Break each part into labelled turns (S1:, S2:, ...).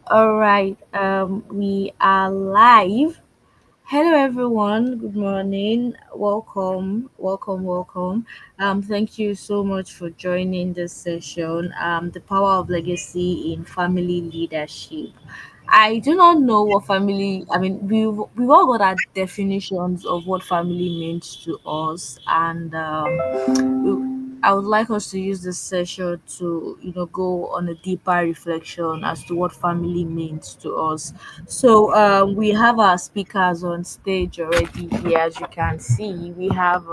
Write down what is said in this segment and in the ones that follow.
S1: All right, we are live. Hello, everyone. Good morning. Welcome. Thank you so much for joining this session. The power of legacy in family leadership. I do not know what family. I mean, we've all got our definitions of what family means to us, and I would like us to use this session to, go on a deeper reflection as to what family means to us. So we have our speakers on stage already here. As you can see, we have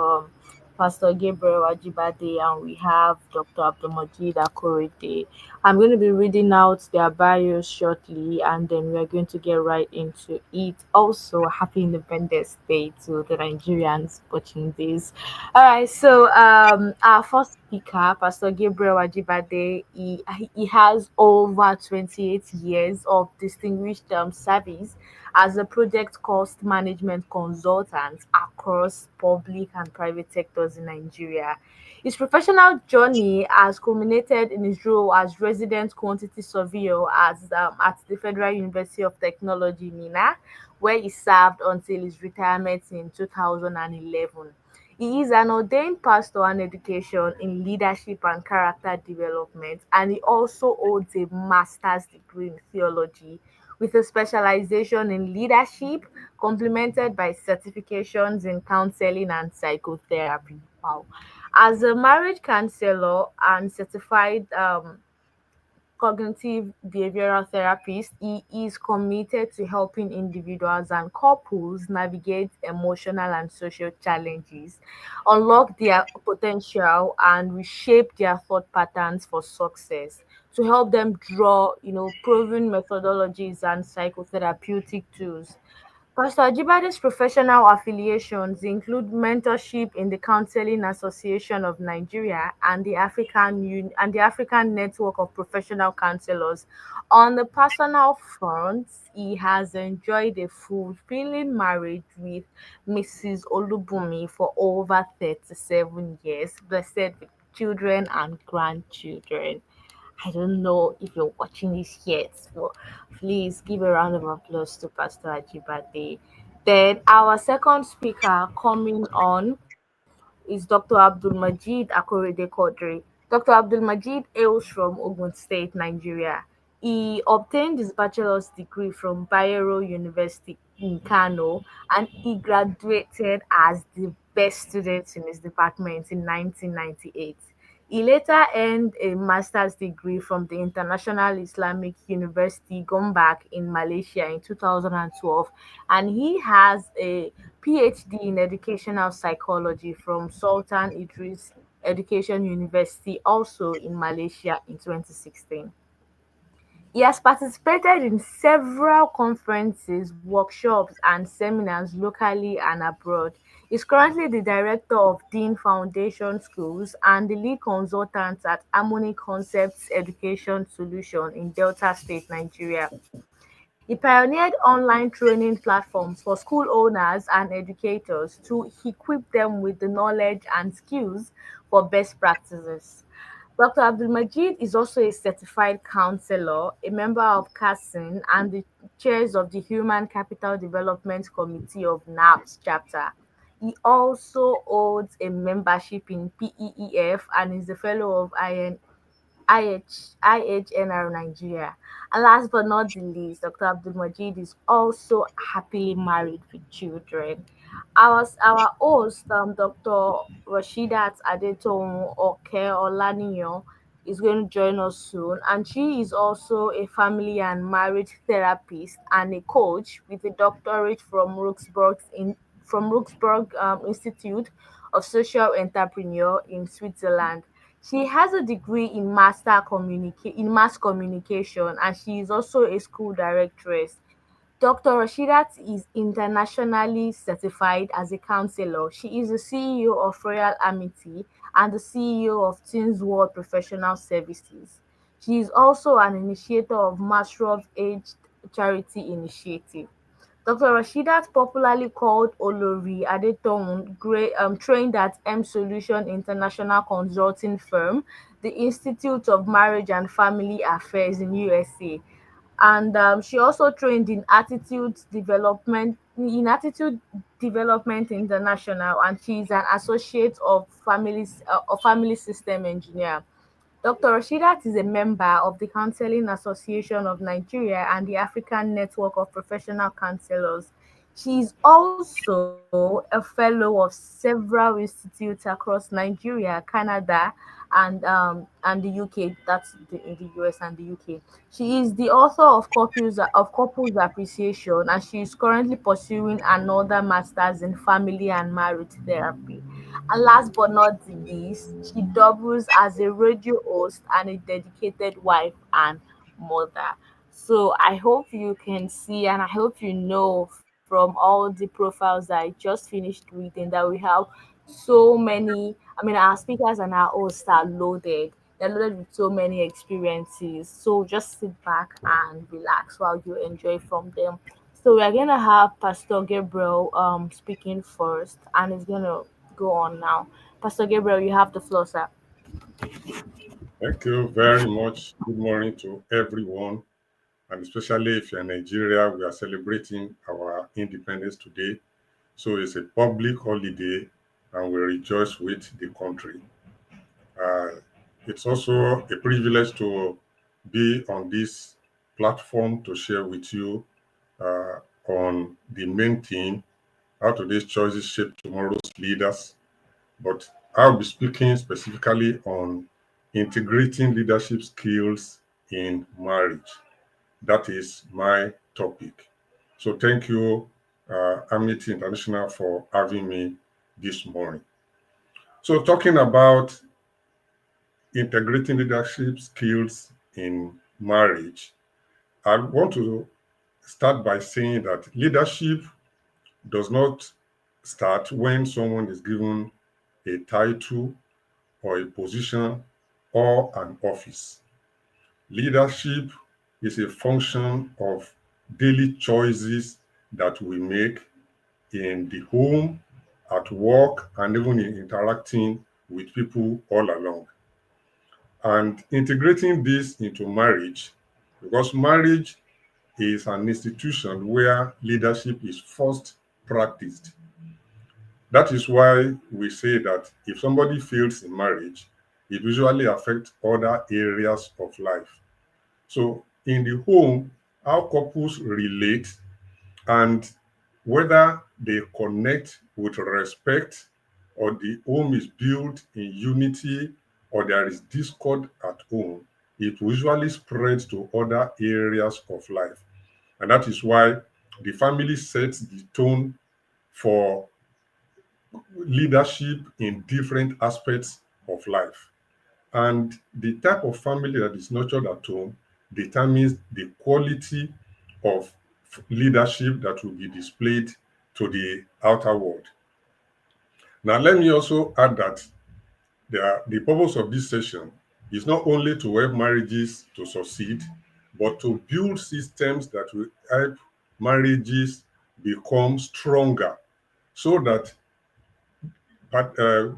S1: Pastor Gabriel Ajibade and we have Dr. Abdulmajid Akorede. I'm going to be reading out their bios shortly and then we're going to get right into it. Also, happy Independence Day to the Nigerians watching this. All right, so our first speaker, Pastor Gabriel Ajibade, he has over 28 years of distinguished service as a project cost management consultant across public and private sectors in Nigeria. His professional journey has culminated in his role as resident quantity surveyor at the Federal University of Technology, Mina, where he served until his retirement in 2011. He is an ordained pastor and education in leadership and character development, and he also holds a master's degree in theology with a specialization in leadership, complemented by certifications in counseling and psychotherapy. Wow. As a marriage counselor and certified cognitive behavioral therapist, he is committed to helping individuals and couples navigate emotional and social challenges, unlock their potential, and reshape their thought patterns for success to help them draw, proven methodologies and psychotherapeutic tools. Pastor Ajibade's professional affiliations include mentorship in the Counseling Association of Nigeria and the African Network of Professional Counselors. On the personal front, he has enjoyed a fulfilling marriage with Mrs. Olubumi for over 37 years, blessed with children and grandchildren. I don't know if you're watching this yet, so please give a round of applause to Pastor Ajibade. Then our second speaker coming on is Dr. Abdul Majid Akorede Kodri. Dr. Abdul Majid hails from Ogun State, Nigeria. He obtained his bachelor's degree from Bayero University in Kano and he graduated as the best student in his department in 1998. He later earned a master's degree from the International Islamic University Gombak in Malaysia in 2012, and he has a PhD in educational psychology from Sultan Idris Education University, also in Malaysia in 2016. He has participated in several conferences, workshops, and seminars locally and abroad. He's currently the director of Dean Foundation Schools and the lead consultant at Harmony Concepts Education Solution in Delta State, Nigeria. He pioneered online training platforms for school owners and educators to equip them with the knowledge and skills for best practices. Dr. Abdulmajid is also a certified counselor, a member of CASIN, and the chairs of the Human Capital Development Committee of NAPS chapter. He also holds a membership in PEEF and is a fellow of IHNR Nigeria. And last but not the least, Dr. Abdul Majid is also happily married with children. Our host, Dr. Rashidat Adetomu Oke Olaniyan, is going to join us soon, and she is also a family and marriage therapist and a coach with a doctorate from Ruxburg Institute of Social Entrepreneur in Switzerland. She has a degree in in mass communication and she is also a school directress. Dr. Rashidat is internationally certified as a counselor. She is the CEO of Royal Amity and the CEO of Teens World Professional Services. She is also an initiator of Mashrov Aged Charity Initiative. Dr. Rashidat, popularly called Olori Adetoun, trained at M Solution International Consulting Firm, the Institute of Marriage and Family Affairs in USA. and she also trained in attitude development international, and she's an associate of family system engineer. Dr. Rashidat is a member of the Counseling Association of Nigeria and the African Network of Professional Counselors. She is also a fellow of several institutes across Nigeria, Canada, and the UK. That's in the US and the UK. She is the author of Couples Appreciation, and she is currently pursuing another master's in family and marriage therapy. And last but not the least, she doubles as a radio host and a dedicated wife and mother. So I hope you can see, and I hope you know from all the profiles that I just finished reading, that we have so many. I mean, our speakers and our hosts are loaded. They're loaded with so many experiences. So just sit back and relax while you enjoy from them. So we're gonna have Pastor Gabriel speaking first, and it's gonna go on now. Pastor Gabriel, you have the floor, sir.
S2: Thank you very much. Good morning to everyone, and especially if you're in Nigeria, we are celebrating our independence today. So it's a public holiday, and we rejoice with the country. Uh, it's also a privilege to be on this platform to share with you on the main theme, how today's choices shape tomorrow's leaders. But I'll be speaking specifically on integrating leadership skills in marriage. That is my topic. So thank you, Amity International, for having me this morning. So talking about integrating leadership skills in marriage, I want to start by saying that leadership does not start when someone is given a title or a position or an office. Leadership is a function of daily choices that we make in the home, at work, and even in interacting with people all along. And integrating this into marriage, because marriage is an institution where leadership is first practiced. That is why we say that if somebody fails in marriage, it usually affects other areas of life. So in the home, how couples relate and whether they connect with respect or the home is built in unity or there is discord at home, it usually spreads to other areas of life. And that is why the family sets the tone for leadership in different aspects of life. And the type of family that is nurtured at home determines the quality of leadership that will be displayed to the outer world. Now, let me also add that the purpose of this session is not only to help marriages to succeed, but to build systems that will help marriages become stronger so that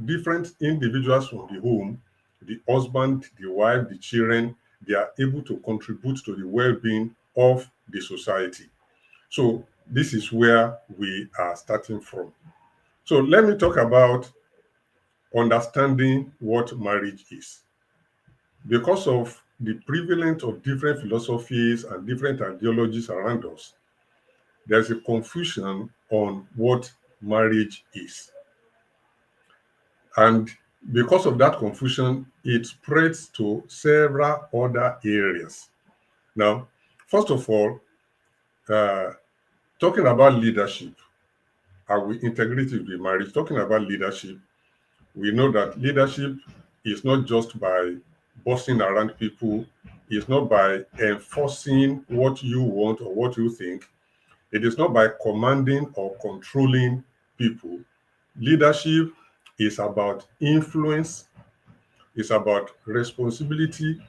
S2: different individuals from the home, the husband, the wife, the children, they are able to contribute to the well-being of the society. So this is where we are starting from. So let me talk about understanding what marriage is. Because of the prevalence of different philosophies and different ideologies around us, there's a confusion on what marriage is. And because of that confusion, it spreads to several other areas. Now, first of all, uh, talking about leadership, I will integrate it with marriage. Talking about leadership, we know that leadership is not just by bossing around people, it's not by enforcing what you want or what you think, it is not by commanding or controlling people. Leadership is about influence, it's about responsibility,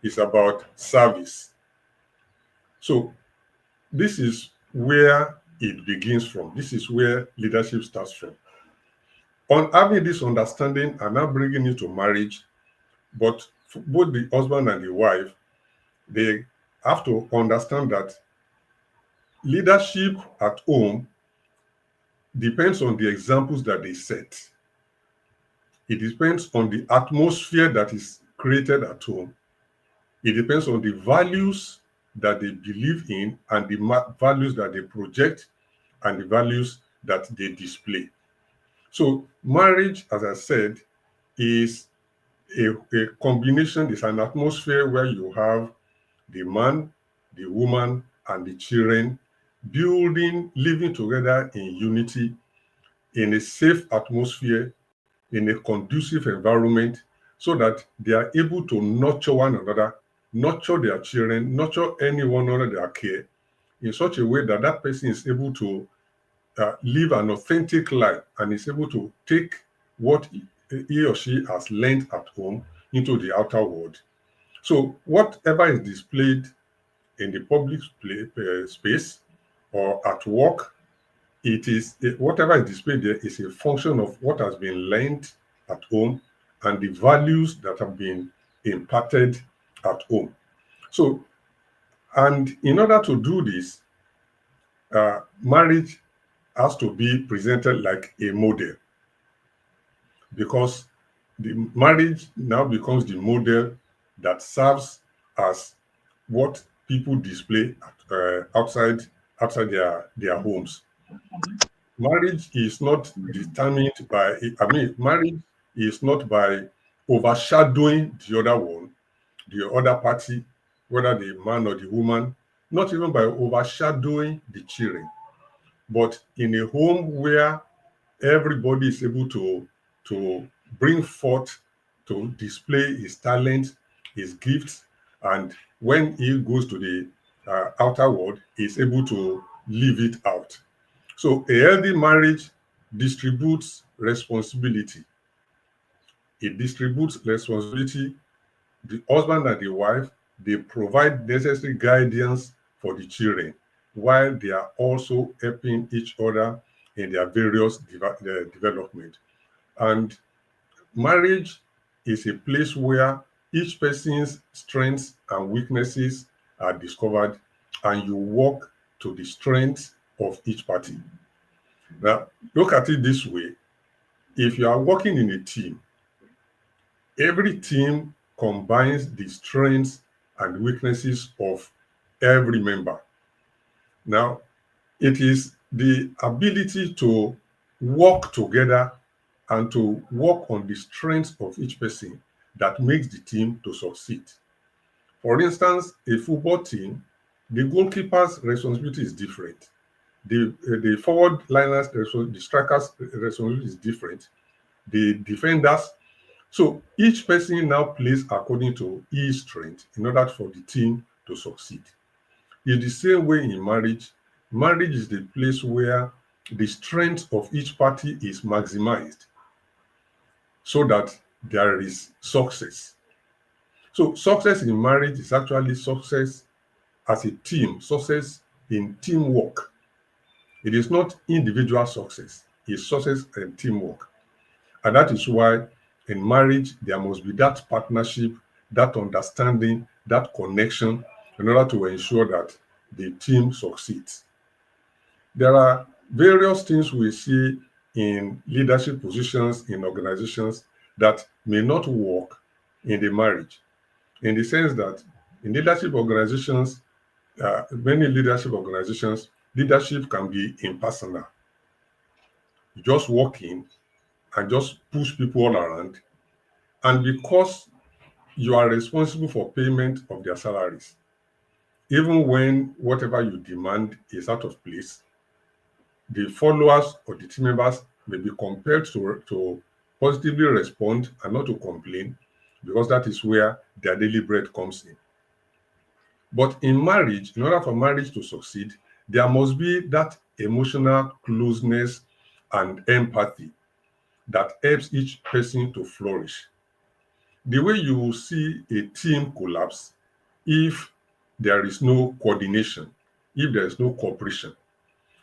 S2: it's about service. So this is where it begins from. This is where leadership starts from. On having this understanding and now bringing it to marriage, but both the husband and the wife, they have to understand that leadership at home depends on the examples that they set. It depends on the atmosphere that is created at home. It depends on the values that they believe in and the values that they project and the values that they display. So marriage, as I said, is a combination, is an atmosphere where you have the man, the woman, and the children building, living together in unity, in a safe atmosphere, in a conducive environment, so that they are able to nurture one another, nurture their children, nurture anyone under their care in such a way that that person is able to live an authentic life and is able to take what he or she has learned at home into the outer world. So whatever is displayed in the public space or at work, whatever is displayed there is a function of what has been learned at home and the values that have been imparted at home. So, and in order to do this, marriage has to be presented like a model, because the marriage now becomes the model that serves as what people display outside their homes. Marriage is not determined by, marriage is not by overshadowing the other one, the other party, whether the man or the woman, not even by overshadowing the children, but in a home where everybody is able to bring forth, to display his talent, his gifts, and when he goes to the outer world, he's able to live it out. So a healthy marriage distributes responsibility. It distributes responsibility. The husband and the wife, they provide necessary guidance for the children, while they are also helping each other in their various development. And marriage is a place where each person's strengths and weaknesses are discovered, and you work to the strengths of each party. Now, look at it this way. If you are working in a team, every team combines the strengths and weaknesses of every member. Now, it is the ability to work together and to work on the strengths of each person that makes the team to succeed. For instance, a football team, the goalkeeper's responsibility is different. The forward liners, the strikers' responsibility is different. The defenders. So each person now plays according to his strength in order for the team to succeed. In the same way in marriage, marriage is the place where the strength of each party is maximized so that there is success. So success in marriage is actually success as a team, success in teamwork. It is not individual success, it's success and teamwork. And that is why in marriage, there must be that partnership, that understanding, that connection in order to ensure that the team succeeds. There are various things we see in leadership positions in organizations that may not work in the marriage, in the sense that in leadership organizations, many leadership organizations, leadership can be impersonal. You just walk in and just push people all around. And because you are responsible for payment of their salaries, even when whatever you demand is out of place, the followers or the team members may be compelled to positively respond and not to complain, because that is where their daily bread comes in. But in marriage, in order for marriage to succeed, there must be that emotional closeness and empathy that helps each person to flourish. The way you will see a team collapse if there is no coordination, if there is no cooperation,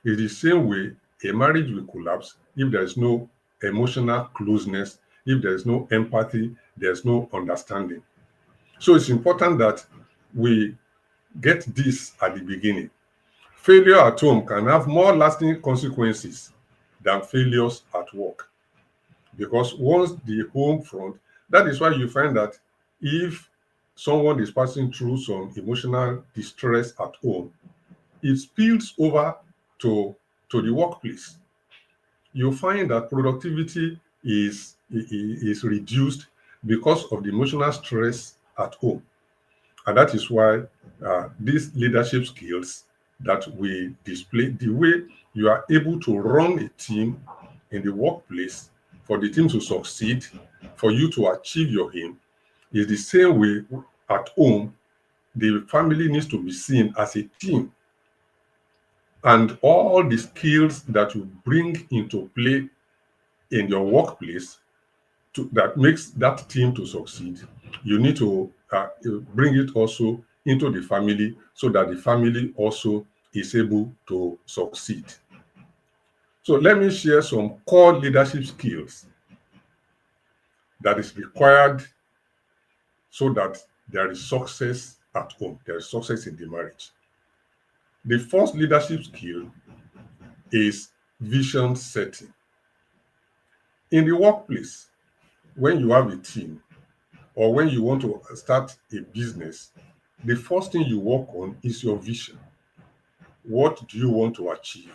S2: is the same way a marriage will collapse if there is no emotional closeness, if there is no empathy, there's no understanding. So it's important that we get this at the beginning. Failure at home can have more lasting consequences than failures at work. Because once the home front, that is why you find that if someone is passing through some emotional distress at home, it spills over to the workplace. You find that productivity is reduced because of the emotional stress at home. And that is why these leadership skills that we display, the way you are able to run a team in the workplace for the team to succeed, for you to achieve your aim, is the same way at home. The family needs to be seen as a team, and all the skills that you bring into play in your workplace that makes that team to succeed, you need to bring it also into the family so that the family also is able to succeed. So let me share some core leadership skills that is required so that there is success at home, there is success in the marriage. The first leadership skill is vision setting. In the workplace, when you have a team or when you want to start a business, the first thing you work on is your vision. What do you want to achieve?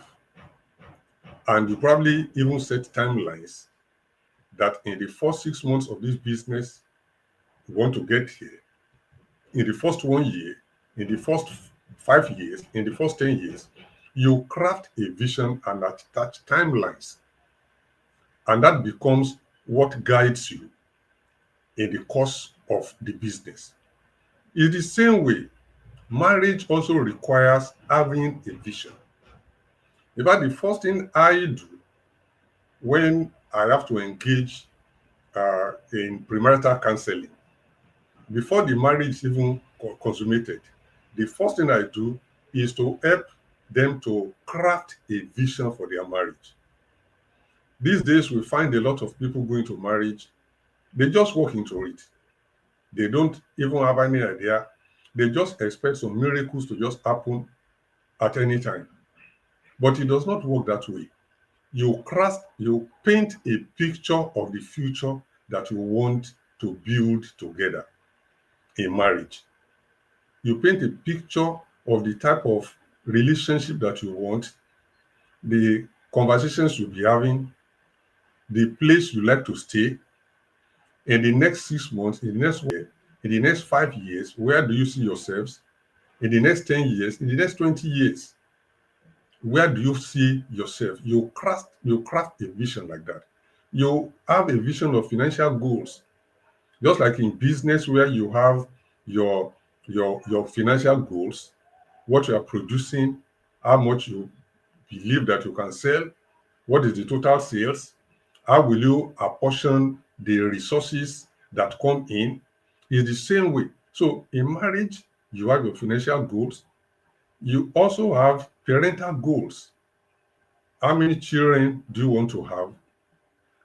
S2: And you probably even set timelines that in the first 6 months of this business, you want to get here. In the first 1 year, in the first 5 years, in the first 10 years, you craft a vision and attach timelines. And that becomes what guides you in the course of the business. In the same way, marriage also requires having a vision. In fact, the first thing I do when I have to engage in premarital counseling, before the marriage is even consummated, the first thing I do is to help them to craft a vision for their marriage. These days, we find a lot of people going to marriage, they just walk into it. They don't even have any idea. They just expect some miracles to just happen at any time. But it does not work that way. You paint a picture of the future that you want to build together in marriage. You paint a picture of the type of relationship that you want, the conversations you'll be having, the place you like to stay. In the next 6 months, in the next year, in the next 5 years, where do you see yourselves? In the next 10 years, in the next 20 years, where do you see yourself? You craft a vision like that. You have a vision of financial goals, just like in business where you have your financial goals, what you are producing, how much you believe that you can sell, what is the total sales, how will you apportion the resources that come in, is the same way. So in marriage, you have your financial goals. You also have parental goals. How many children do you want to have?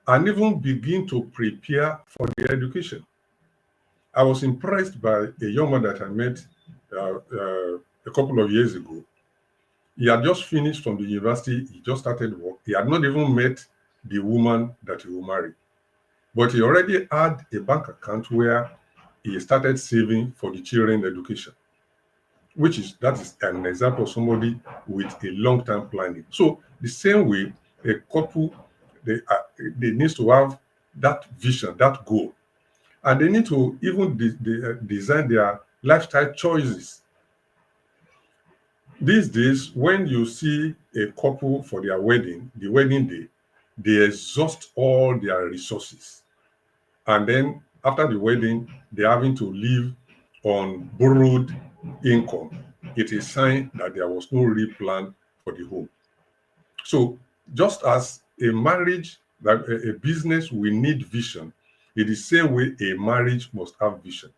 S2: And even begin to prepare for their education. I was impressed by a young man that I met a couple of years ago. He had just finished from the university. He just started work. He had not even met the woman that he will marry. But he already had a bank account where he started saving for the children's education, that is an example of somebody with a long-term planning. So the same way, a couple, they need to have that vision, that goal. And they need to even design their lifestyle choices. These days, when you see a couple for their wedding, the wedding day, they exhaust all their resources. And then after the wedding, they're having to live on borrowed income. It is a sign that there was no real plan for the home. So just as a marriage, like a business, we need vision. In the same way, a marriage must have vision.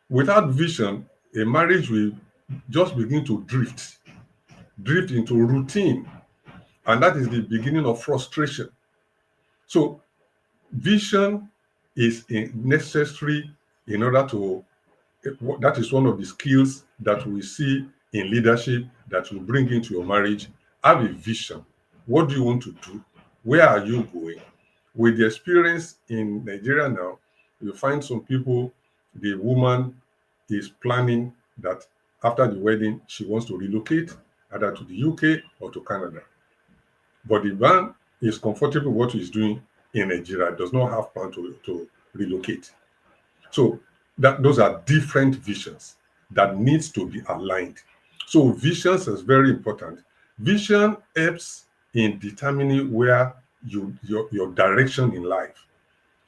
S2: Without vision, a marriage will just begin to drift into routine. And that is the beginning of frustration. So vision is necessary in order to that is one of the skills that we see in leadership that you bring into your marriage. Have a vision. What do you want to do? Where are you going? With the experience in Nigeria now, you find some people, the woman is planning that after the wedding, she wants to relocate either to the UK or to Canada. But the man is comfortable with what he's doing in Nigeria, does not have plan to relocate. So those are different visions that needs to be aligned. So visions is very important. Vision helps in determining where your direction in life.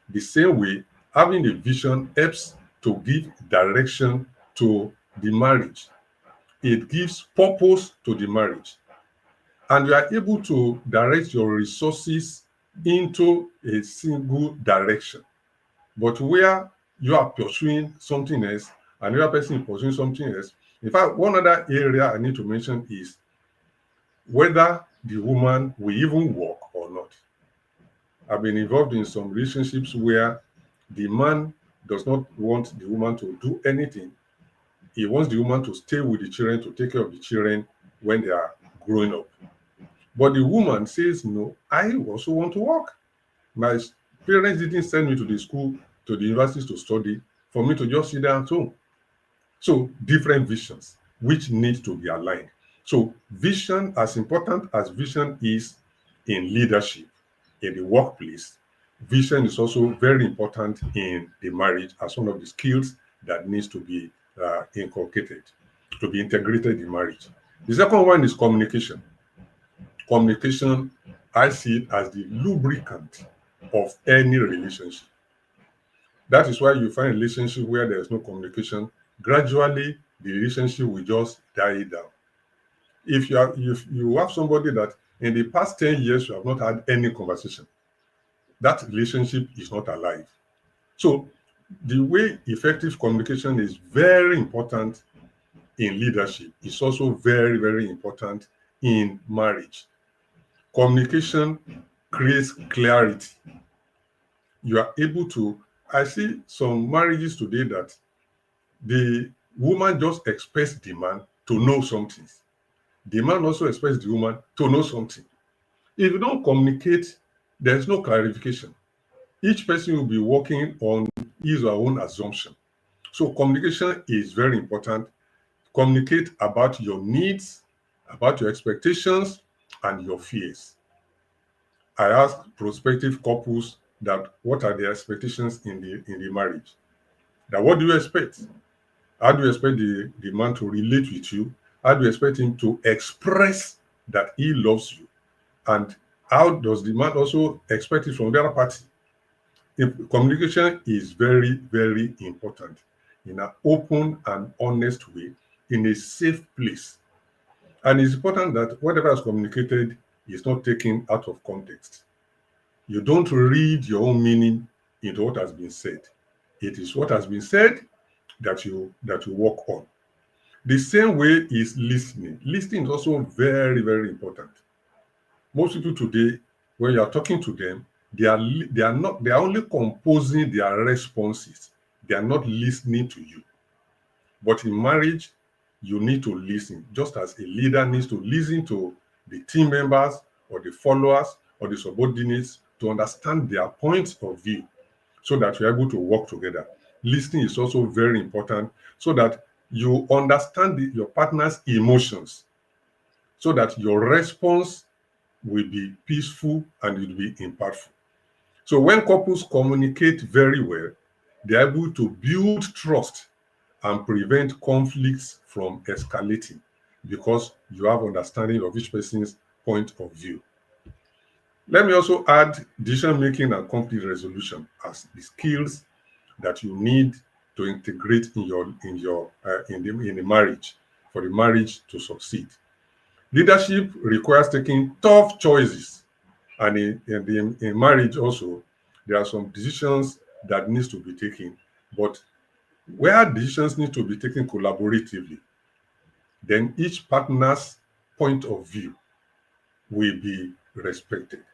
S2: The same way, having a vision helps to give direction to the marriage. It gives purpose to the marriage. And you are able to direct your resources into a single direction. But where you are pursuing something else and the other person is pursuing something else. In fact, one other area I need to mention is whether the woman will even work or not. I've been involved in some relationships where the man does not want the woman to do anything. He wants the woman to stay with the children, to take care of the children when they are growing up. But the woman says, no, I also want to work. My parents didn't send me to the school, to the universities to study, for me to just sit down at home. So different visions, which need to be aligned. So vision, as important as vision is in leadership, in the workplace, vision is also very important in the marriage as one of the skills that needs to be inculcated, to be integrated in marriage. The second one is communication. Communication, I see it as the lubricant of any relationship. That is why you find a relationship where there is no communication, gradually the relationship will just die down. If you have somebody that in the past 10 years you have not had any conversation, that relationship is not alive. So the way effective communication is very important in leadership is also very, very important in marriage. Communication creates clarity. You are able to, I see some marriages today that the woman just expects the man to know something. The man also expects the woman to know something. If you don't communicate, there's no clarification. Each person will be working on his or her own assumption. So communication is very important. Communicate about your needs, about your expectations, and your fears. I ask prospective couples that what are their expectations in the marriage? That what do you expect? How do you expect the man to relate with you? How do you expect him to express that he loves you? And how does the man also expect it from the other party? Communication is very, very important in an open and honest way, in a safe place. And it's important that whatever is communicated is not taken out of context. You don't read your own meaning into what has been said. It is what has been said that you work on. The same way is listening. Listening is also very, very important. Most people today, when you are talking to them, they are only composing their responses. They are not listening to you. But in marriage, you need to listen, just as a leader needs to listen to the team members or the followers or the subordinates to understand their points of view so that you're able to work together. Listening is also very important so that you understand your partner's emotions so that your response will be peaceful and it will be impactful. So when couples communicate very well, they're able to build trust and prevent conflicts from escalating because you have understanding of each person's point of view. Let me also add decision making and conflict resolution as the skills that you need to integrate in the marriage for the marriage to succeed. Leadership requires taking tough choices, and in marriage also there are some decisions that needs to be taken, but where decisions need to be taken collaboratively, then each partner's point of view will be respected.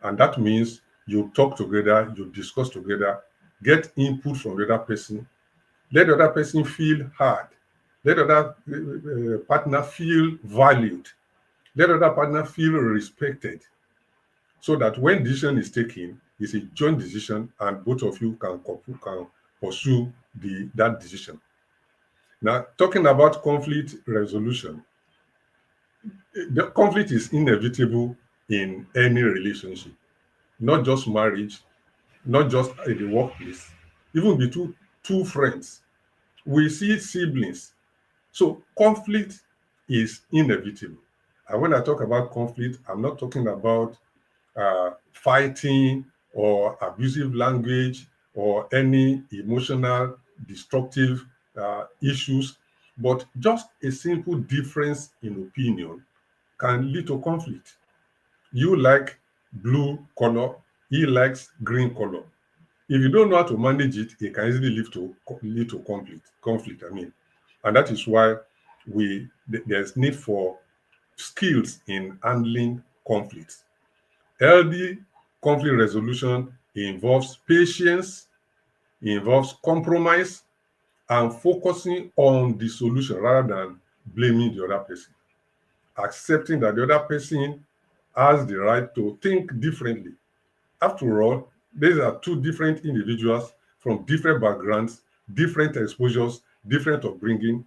S2: And that means you talk together, you discuss together, get input from the other person, Let the other person feel heard. Let the other partner feel valued. Let the other partner feel respected. So that when decision is taken, it's a joint decision and both of you can pursue that decision. Now, talking about conflict resolution, the conflict is inevitable in any relationship, not just marriage, not just in the workplace, even between two friends. We see siblings. So conflict is inevitable. And when I talk about conflict, I'm not talking about fighting or abusive language or any emotional destructive issues, but just a simple difference in opinion can lead to conflict. You like blue color, he likes green color. If you don't know how to manage it, it can easily lead to conflict. I mean, and that is why there's need for skills in handling conflicts. Healthy conflict resolution involves patience, involves compromise, and focusing on the solution rather than blaming the other person. Accepting that the other person has the right to think differently. After all, these are two different individuals from different backgrounds, different exposures, different upbringing.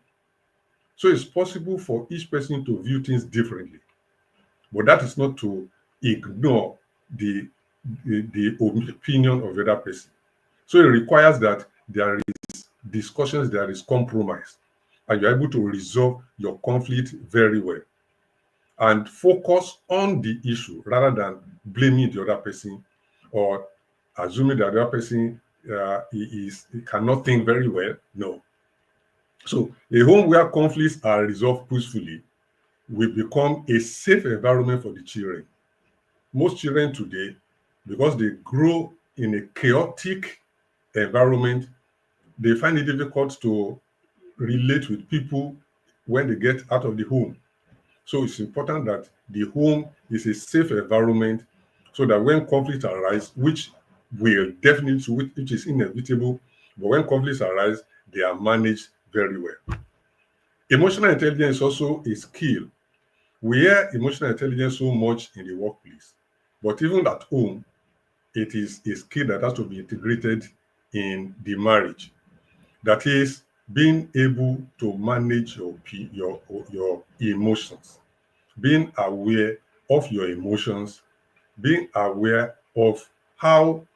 S2: So it's possible for each person to view things differently. But that is not to ignore the opinion of the other person. So it requires that there is discussions, there is compromise, and you're able to resolve your conflict very well and focus on the issue rather than blaming the other person or assuming that the other person he cannot think very well. No. So a home where conflicts are resolved peacefully will become a safe environment for the children. Most children today, because they grow in a chaotic environment, they find it difficult to relate with people when they get out of the home. So it's important that the home is a safe environment so that when conflicts arise, which will definitely, which is inevitable, but when conflicts arise, they are managed very well. Emotional intelligence is also a skill. We hear emotional intelligence so much in the workplace, but even at home, it is a skill that has to be integrated in the marriage. That is being able to manage your emotions, being aware of your emotions, being aware of how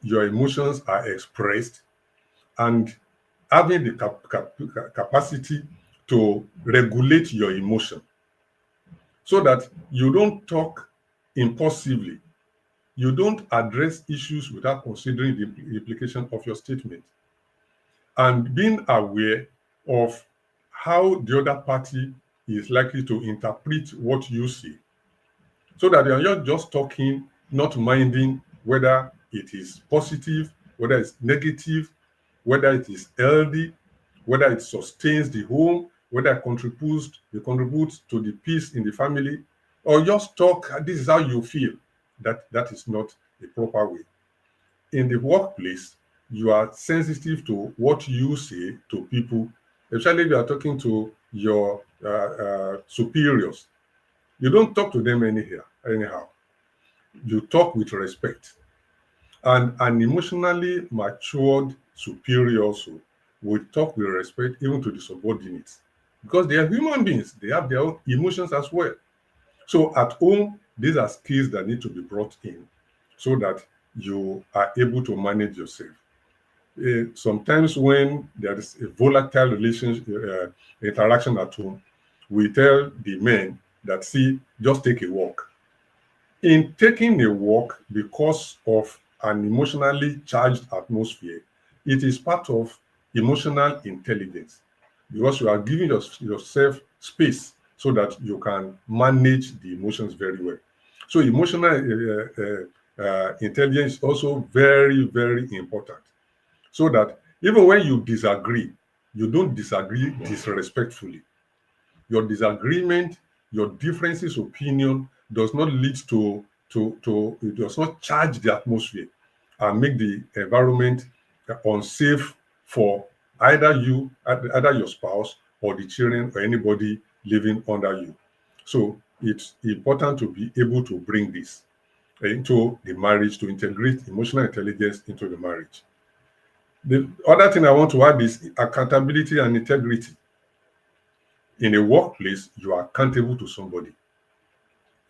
S2: your emotions are expressed, and having the capacity to regulate your emotion so that you don't talk impulsively. You don't address issues without considering the implication of your statement. And being aware of how the other party is likely to interpret what you say. So that you're not just talking, not minding whether it is positive, whether it's negative, whether it is healthy, whether it sustains the home, whether it contributes to the peace in the family, or just talk, this is how you feel. That is not the proper way. In the workplace, you are sensitive to what you say to people, especially if you are talking to your superiors. You don't talk to them anyhow. You talk with respect. And an emotionally matured superior also will talk with respect even to the subordinates because they are human beings. They have their own emotions as well. So at home, these are skills that need to be brought in so that you are able to manage yourself. Sometimes when there is a volatile relationship interaction at home, we tell the men that, see, just take a walk. In taking a walk because of an emotionally charged atmosphere, it is part of emotional intelligence because you are giving yourself space so that you can manage the emotions very well. So emotional intelligence is also very, very important so that even when you disagree, you don't disagree disrespectfully. Your disagreement, your differences opinion does not lead to it does not charge the atmosphere and make the environment unsafe for either your spouse or the children or anybody living under you. So it's important to be able to bring this into the marriage, to integrate emotional intelligence into the marriage. The other thing I want to add is accountability and integrity. In a workplace, you are accountable to somebody.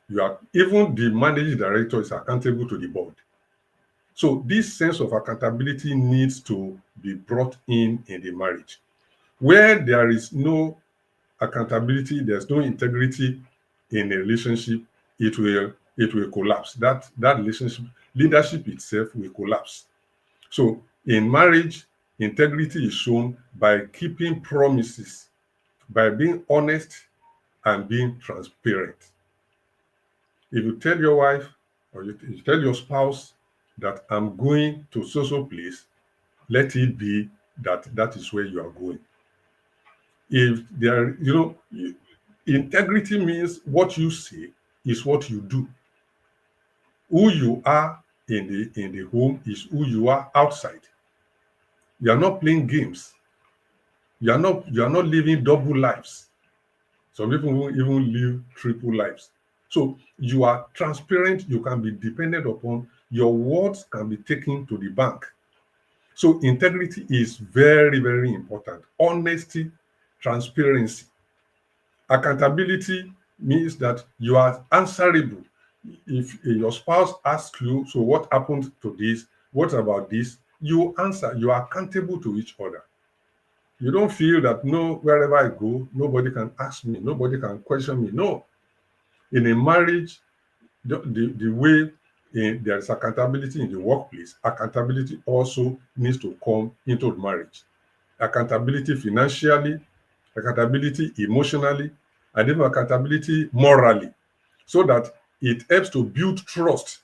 S2: You are even the managing director is accountable to the board. So this sense of accountability needs to be brought in the marriage. Where there is no accountability, there's no integrity in a relationship, it will collapse. That relationship, leadership itself will collapse. So in marriage, integrity is shown by keeping promises, by being honest and being transparent. If you tell your wife or you tell your spouse that I'm going to so place, let it be that is where you are going. If there, integrity means what you say is what you do. Who you are in the home is who you are outside. You are not playing games. You are not living double lives. Some people won't even live triple lives. So you are transparent, you can be dependent upon, your words can be taken to the bank. So integrity is very, very important. Honesty, transparency. Accountability means that you are answerable. If your spouse asks you, so what happened to this? What about this? You answer, you are accountable to each other. You don't feel that no, wherever I go, nobody can ask me, nobody can question me. No. In a marriage, the way there is accountability in the workplace, accountability also needs to come into the marriage. Accountability financially, accountability emotionally, and even accountability morally, so that it helps to build trust.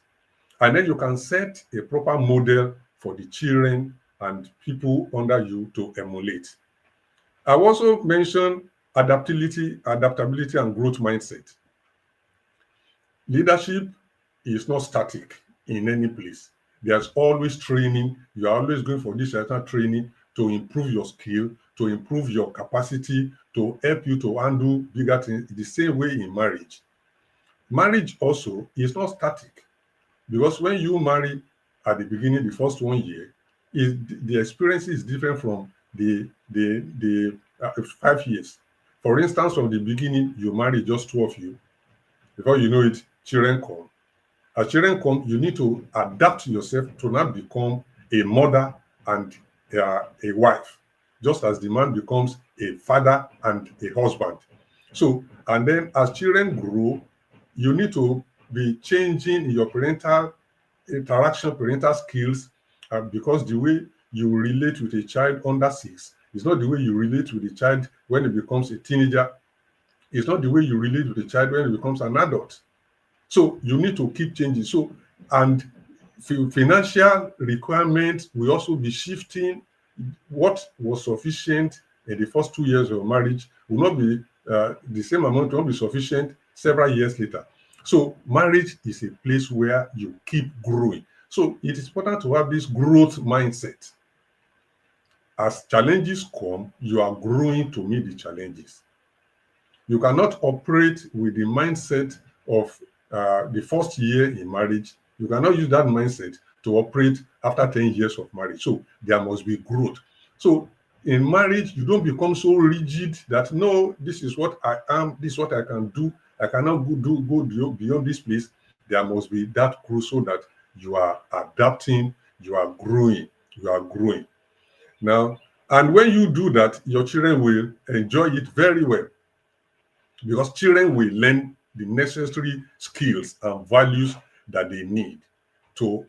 S2: And then you can set a proper model for the children and people under you to emulate. I also mentioned adaptability and growth mindset. Leadership is not static in any place. There's always training. You are always going for this certain training to improve your skill, to improve your capacity, to help you to handle bigger things. The same way in marriage. Marriage also is not static, because when you marry at the beginning, the first 1 year, the experience is different from the 5 years. For instance, from the beginning, you marry just two of you. Before you know it, children come. As children come, you need to adapt yourself to not become a mother and a wife, just as the man becomes a father and a husband. So, and then as children grow, you need to be changing your parental interaction, parental skills, because the way you relate with a child under 6 is not the way you relate with a child when it becomes a teenager. It's not the way you relate with a child when it becomes an adult. So you need to keep changing. So, and financial requirements will also be shifting. What was sufficient in the first 2 years of marriage will not be the same amount, will not be sufficient several years later. So marriage is a place where you keep growing. So it is important to have this growth mindset. As challenges come, you are growing to meet the challenges. You cannot operate with the mindset of the first year in marriage. You cannot use that mindset to operate after 10 years of marriage. So there must be growth. So in marriage, you don't become so rigid that no, this is what I am, this is what I can do. I cannot go beyond this place. There must be that growth so that you are adapting, you are growing, you are growing. Now, and when you do that, your children will enjoy it very well, because children will learn the necessary skills and values that they need to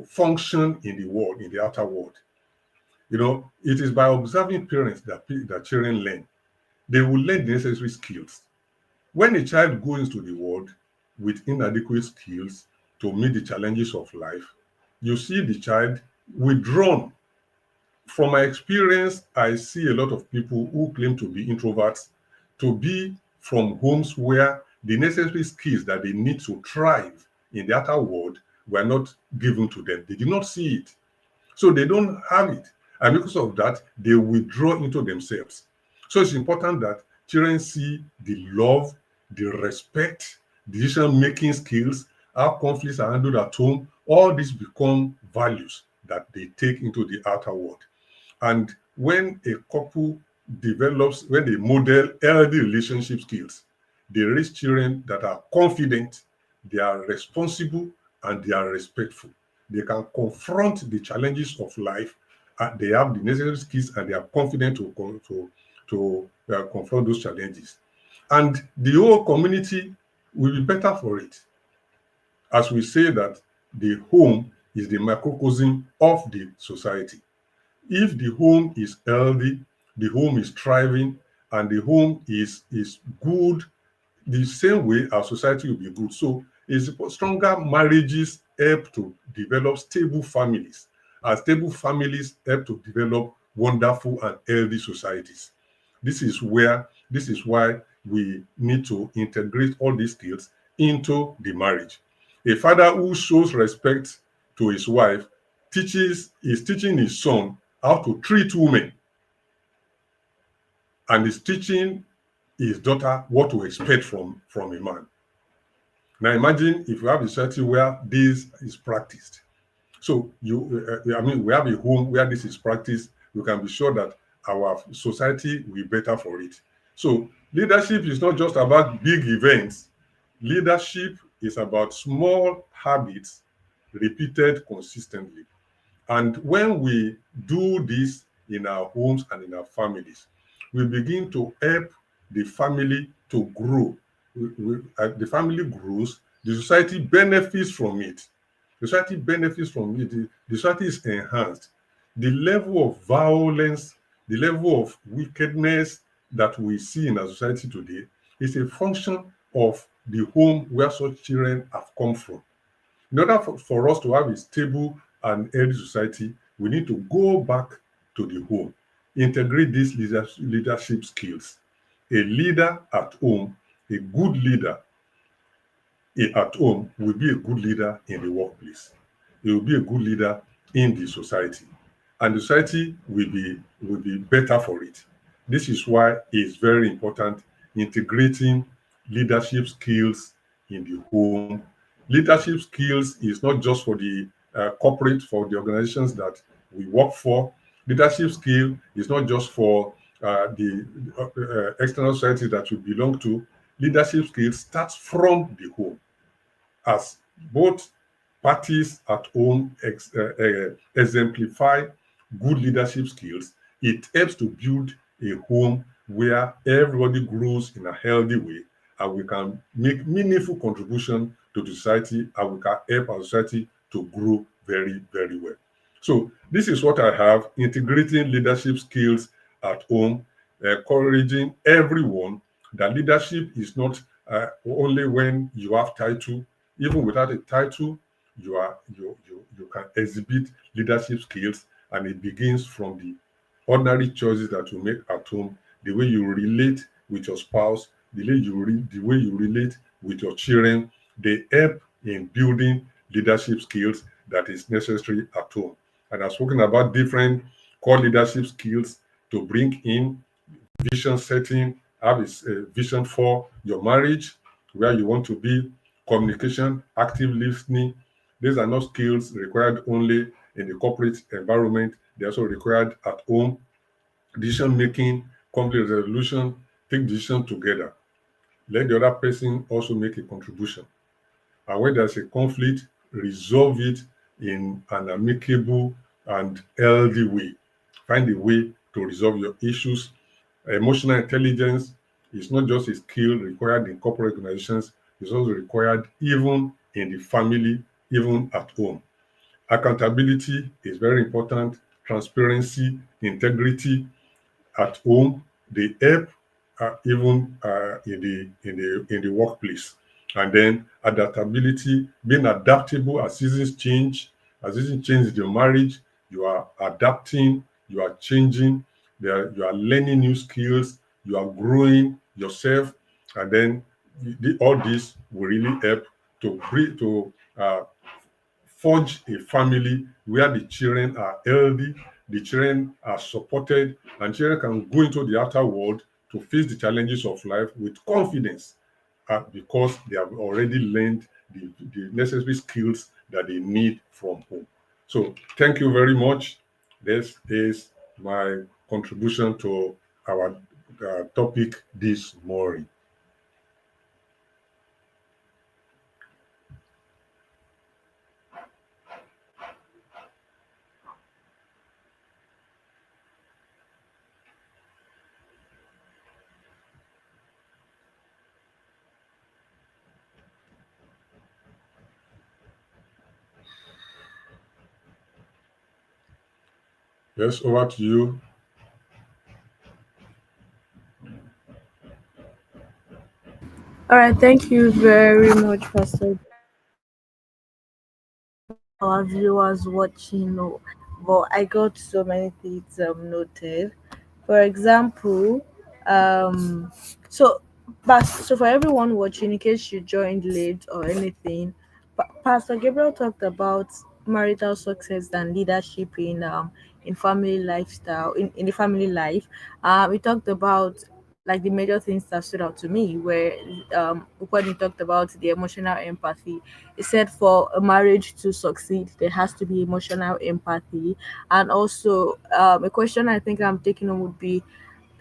S2: function in the world, in the outer world. It is by observing parents that children learn. They will learn the necessary skills. When a child goes into the world with inadequate skills to meet the challenges of life, you see the child withdrawn. From my experience, I see a lot of people who claim to be introverts to be from homes where the necessary skills that they need to thrive in the outer world were not given to them. They did not see it. So they don't have it. And because of that, they withdraw into themselves. So it's important that children see the love, the respect, decision-making skills, how conflicts are handled at home. All these become values that they take into the outer world. And when a couple develops, when they model healthy relationship skills, they raise children that are confident, they are responsible, and they are respectful. They can confront the challenges of life. They have the necessary skills, and they are confident to confront those challenges. And the whole community will be better for it. As we say that the home is the microcosm of the society. If the home is healthy, the home is thriving, and the home is good, the same way our society will be good. So it's stronger marriages help to develop stable families, and stable families help to develop wonderful and healthy societies. This is why we need to integrate all these skills into the marriage. A father who shows respect to his wife is teaching his son how to treat women, and is teaching his daughter what to expect from a man. Now imagine if you have a society where this is practiced. So I mean, we have a home where this is practiced. You can be sure that our society will be better for it. So leadership is not just about big events. Leadership is about small habits repeated consistently. And when we do this in our homes and in our families, we begin to help the family to grow. The family grows, the society benefits from it. The society benefits from it. The society is enhanced. The level of violence, the level of wickedness that we see in our society today is a function of the home where such children have come from. In order for us to have a stable and healthy society, we need to go back to the home, integrate these leadership skills. A leader at home, a good leader at home, will be a good leader in the workplace. He will be a good leader in the society, and the society will be better for it. This is why it's very important integrating leadership skills in the home. Leadership skills is not just for the corporate, for the organizations that we work for. Leadership skill is not just for the external society that we belong to. Leadership skills starts from the home. As both parties at home exemplify good leadership skills, it helps to build a home where everybody grows in a healthy way, and we can make meaningful contribution to the society, and we can help our society to grow very, very well. So this is what I have: integrating leadership skills at home, encouraging everyone that leadership is not only when you have title. Even without a title, you can exhibit leadership skills, and it begins from the ordinary choices that you make at home, the way you relate with your spouse, the way you relate with your children. They help in building leadership skills that is necessary at home. And I've spoken about different core leadership skills to bring in: vision setting, have a vision for your marriage, where you want to be; communication, active listening. These are not skills required only in the corporate environment, they're also required at home. Decision making, conflict resolution, take decision together. Let the other person also make a contribution. And when there's a conflict, resolve it in an amicable and healthy way. Find a way to resolve your issues. Emotional intelligence is not just a skill required in corporate organizations, it's also required even in the family, even at home. Accountability is very important. Transparency, integrity at home, they help even in the workplace. And then adaptability, being adaptable as seasons change. As seasons change in your marriage, you are adapting, you are changing, you are learning new skills, you are growing yourself, and then all this will really help to forge a family where the children are healthy, the children are supported, and children can go into the outer world to face the challenges of life with confidence, because they have already learned the necessary skills that they need from home. So thank you very much. This is my contribution to our topic this morning. Yes, over to you.
S1: All right, thank you very much, Pastor. Our viewers watching, but I got so many things noted. For example, um, so so for everyone watching, in case you joined late or anything, Pastor Gabriel talked about marital success and leadership in family lifestyle in the family life. We talked about like the major things that stood out to me, where when he talked about the emotional empathy, he said for a marriage to succeed, there has to be emotional empathy. And also, a question I think I'm taking on would be,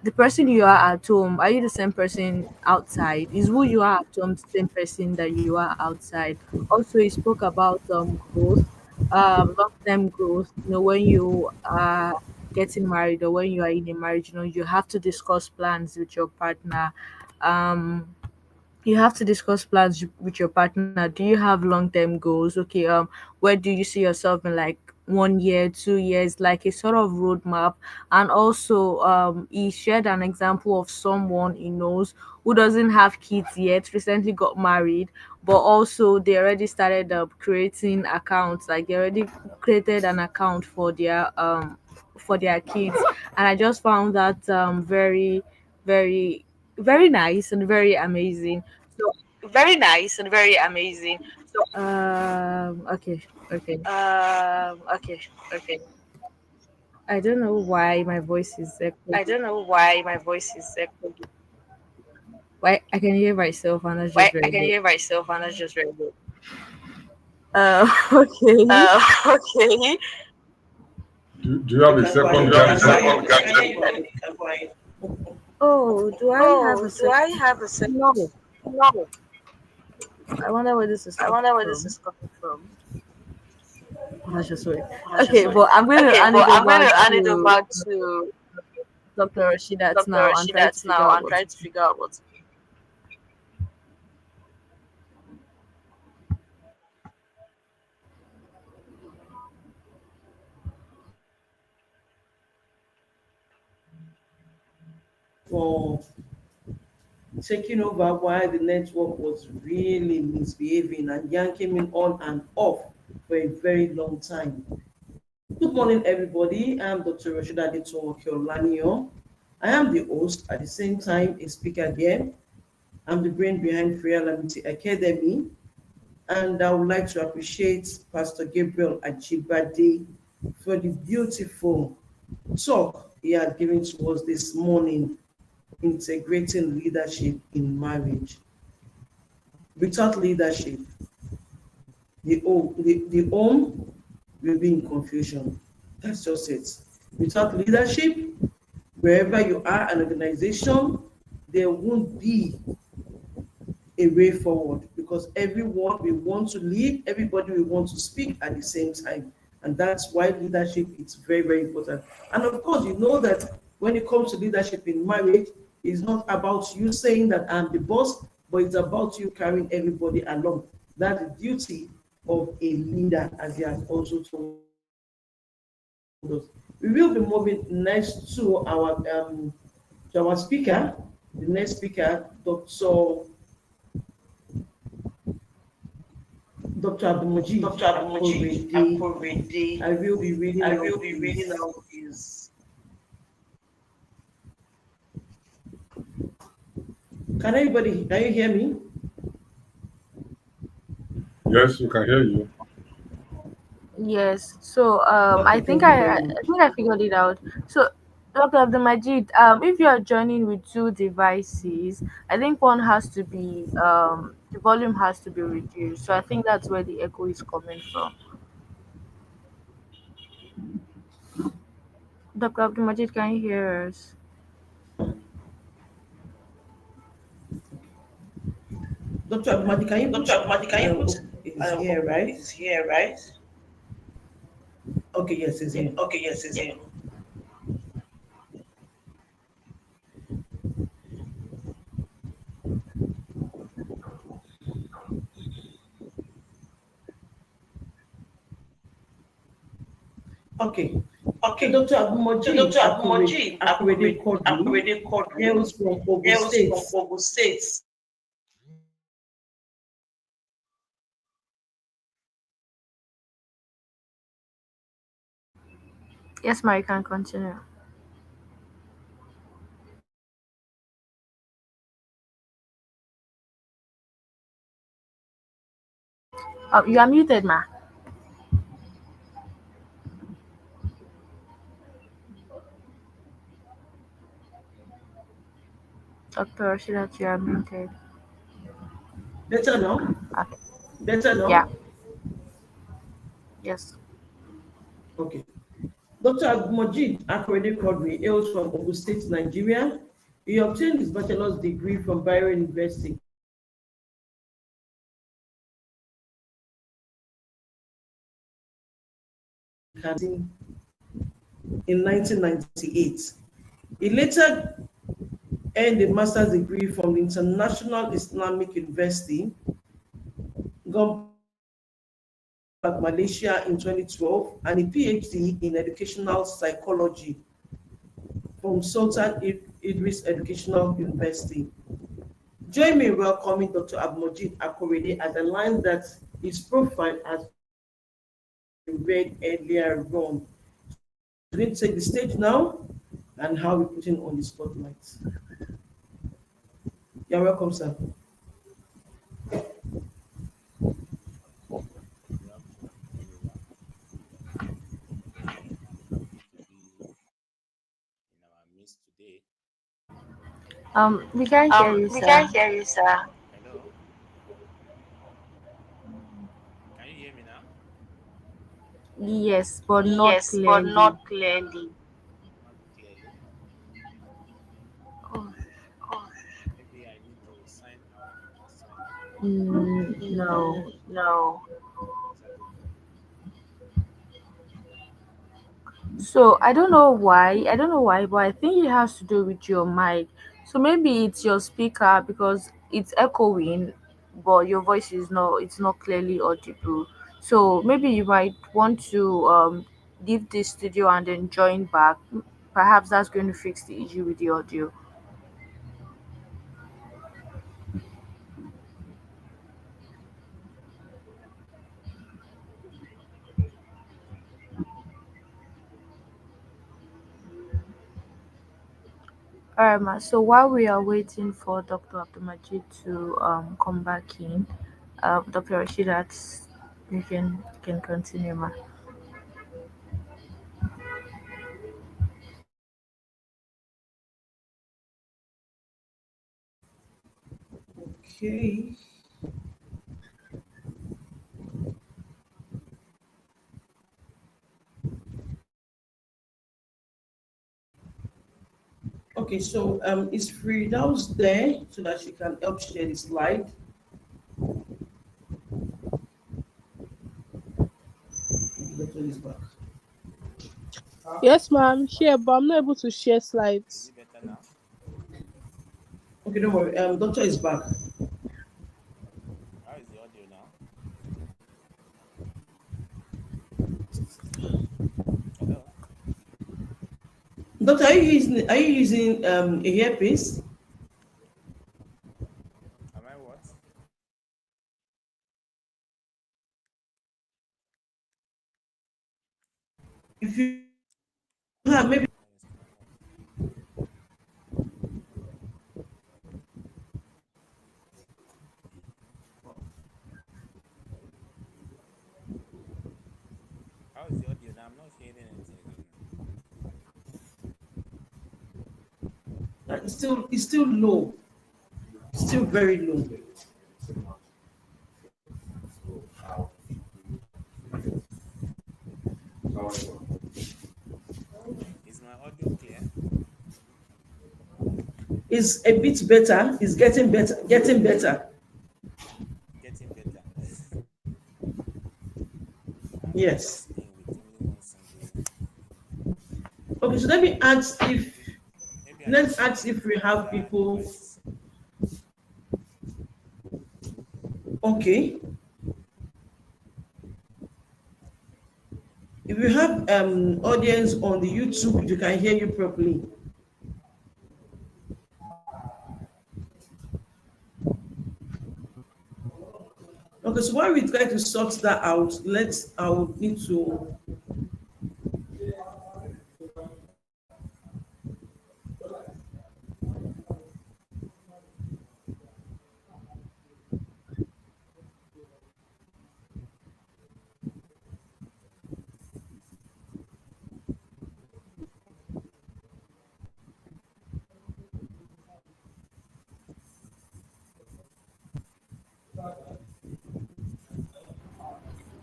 S1: the person you are at home, are you the same person outside? Is who you are at home the same person that you are outside? Also, he spoke about growth, long-term growth. When you are getting married or when you are in a marriage, you have to discuss plans with your partner. Um, you have to discuss plans with your partner. Do you have long-term goals? Okay, where do you see yourself in like 1 year, 2 years, like a sort of roadmap? And also, he shared an example of someone he knows who doesn't have kids yet, recently got married, but also they already started creating accounts, like they already created an account for their kids. And I just found that very, very, very nice and very amazing. So
S3: Very nice and very amazing. So,
S1: okay, okay.
S3: okay, okay.
S1: I don't know why my voice is
S3: I
S1: echoing.
S3: don't know why my voice is echoing.
S1: Why I can hear myself and that's just
S3: Why I
S1: very
S3: can
S1: good.
S3: hear myself and that's just very good.
S1: Okay.
S3: Okay.
S2: Do you have a second
S3: You have a
S2: gadget?
S3: second gadget?
S1: Oh, do I have
S3: Oh,
S1: a
S3: do I
S1: second?
S3: have a second?
S1: No.
S3: No.
S1: I wonder where this is
S3: I
S1: coming
S3: wonder where this
S1: from.
S3: is coming from.
S1: Oh, that's just weird.
S3: That's just
S1: Okay,
S3: weird.
S1: but I'm going to
S3: Okay,
S1: hand
S3: but
S1: it
S3: I'm going
S1: over
S3: to hand it
S1: to
S3: over to
S1: Dr. Rashidat
S3: Dr.
S1: now and try to
S3: Rashidat
S1: figure
S3: now
S1: out
S3: and
S1: what.
S3: try to figure out what.
S4: For taking over while the network was really misbehaving and yanking me on and off for a very long time. Good morning, everybody. I'm Dr. Rashida Adetun Okeolanio. I am the host, at the same time, a speaker here. I'm the brain behind Freya Lamity Academy, and I would like to appreciate Pastor Gabriel Achibade for the beautiful talk he had given to us this morning, integrating leadership in marriage. Without leadership, the home will be in confusion. That's just it. Without leadership, wherever you are, an organization, there won't be a way forward because everyone will want to lead, everybody will want to speak at the same time. And that's why leadership is very, very important. And of course, you know that when it comes to leadership in marriage, it's not about you saying that I'm the boss, but it's about you carrying everybody along. That's the duty of a leader, as he has also told us. We will be moving next to our speaker, the next speaker, Dr. Abdulmajid
S3: Dr. Abdulmajid
S4: Akorede.
S3: Akorede.
S4: I will be reading
S3: I
S4: out
S3: will be reading
S4: his.
S3: out his.
S4: Can you hear me?
S2: Yes, we can hear you.
S1: Yes. So I
S4: Okay,
S1: think
S4: thank you
S1: I
S4: very
S1: I
S4: much.
S1: think I figured it out. So Dr. Abdulmajid, if you are joining with two devices, I think one has to be the volume has to be reduced. So I think that's where the echo is coming from. Dr. Abdulmajid, can you hear us?
S4: Dr. Abmadi, can you
S3: Dr.
S4: put
S3: Abmadi, can you put
S4: it is here, right?
S3: is here, right?
S4: Okay, yes, it's
S3: Yeah.
S4: here.
S3: Okay, yes, it's here.
S4: Okay. So
S3: Okay.
S4: Dr.
S3: So
S4: Abdulmajid
S3: Dr. Abdulmajid
S4: Akorede Quadri
S3: Akorede Quadri
S4: hails from Ogun
S3: hails
S4: State.
S3: from Ogun State.
S1: Yes, Mary can continue. You are muted, ma. Dr. Rashida, you are muted.
S4: Better now?
S1: Okay.
S4: Better
S1: Yeah.
S4: now?
S1: Yes.
S4: Okay. Dr. Abdulmajid Akorede Quadri hails from Ogun State, Nigeria. He obtained his bachelor's degree from Bayero University in 1998. He later earned a master's degree from the International Islamic University, gone back Malaysia in 2012, and a PhD in educational psychology from Sultan Idris Educational University. Join me in welcoming Dr. Abdulmajid Akorede at the line that his profile has been read earlier on. We're going to take the stage now and how we put him on the spotlight. You're welcome, sir.
S5: Good afternoon, everyone. Happy to be in our midst today.
S1: We can't hear you,
S3: We can't
S1: sir.
S3: hear you, sir.
S5: Hello, can you hear me now?
S1: Yes, but not
S3: Yes, but
S1: clearly.
S3: not clearly.
S5: Not clearly.
S1: Oh,
S3: Oh,
S5: Maybe I need to sign out and sign in.
S1: no.
S3: no.
S5: Is that okay?
S1: So I don't know why. I don't know why, but I think it has to do with your mic. So maybe it's your speaker because it's echoing, but your voice is not. It's not clearly audible. So maybe you might want to leave the studio and then join back. Perhaps that's going to fix the issue with the audio. So while we are waiting for Dr. Abdulmajid to come back in, Dr. Rashidat, you can continue, ma.
S4: Okay. Okay, so is Firdaus there so that she can help share the slide? The doctor is back.
S6: Yes, ma'am. Share, but I'm not able to share
S5: Is
S6: slides.
S5: it better now?
S4: Okay, don't worry. Doctor is back.
S5: How is the audio now? Hello?
S4: Doctor, are you using a earpiece?
S5: Am I what?
S4: If you have, maybe.
S5: Connecting to my phone.
S4: still low, still very low.
S5: Is my audio clear?
S4: It's a bit better. It's getting better. Getting better.
S5: Getting better. I'm
S4: Yes.
S5: listening with only one single.
S4: Okay, so let me ask if
S5: Maybe I
S4: let's
S5: should
S4: ask if we have
S5: other
S4: people.
S5: device.
S4: Okay. If you have audience on the YouTube, you can hear you properly. Okay, so while we try to sort that out, I will need to.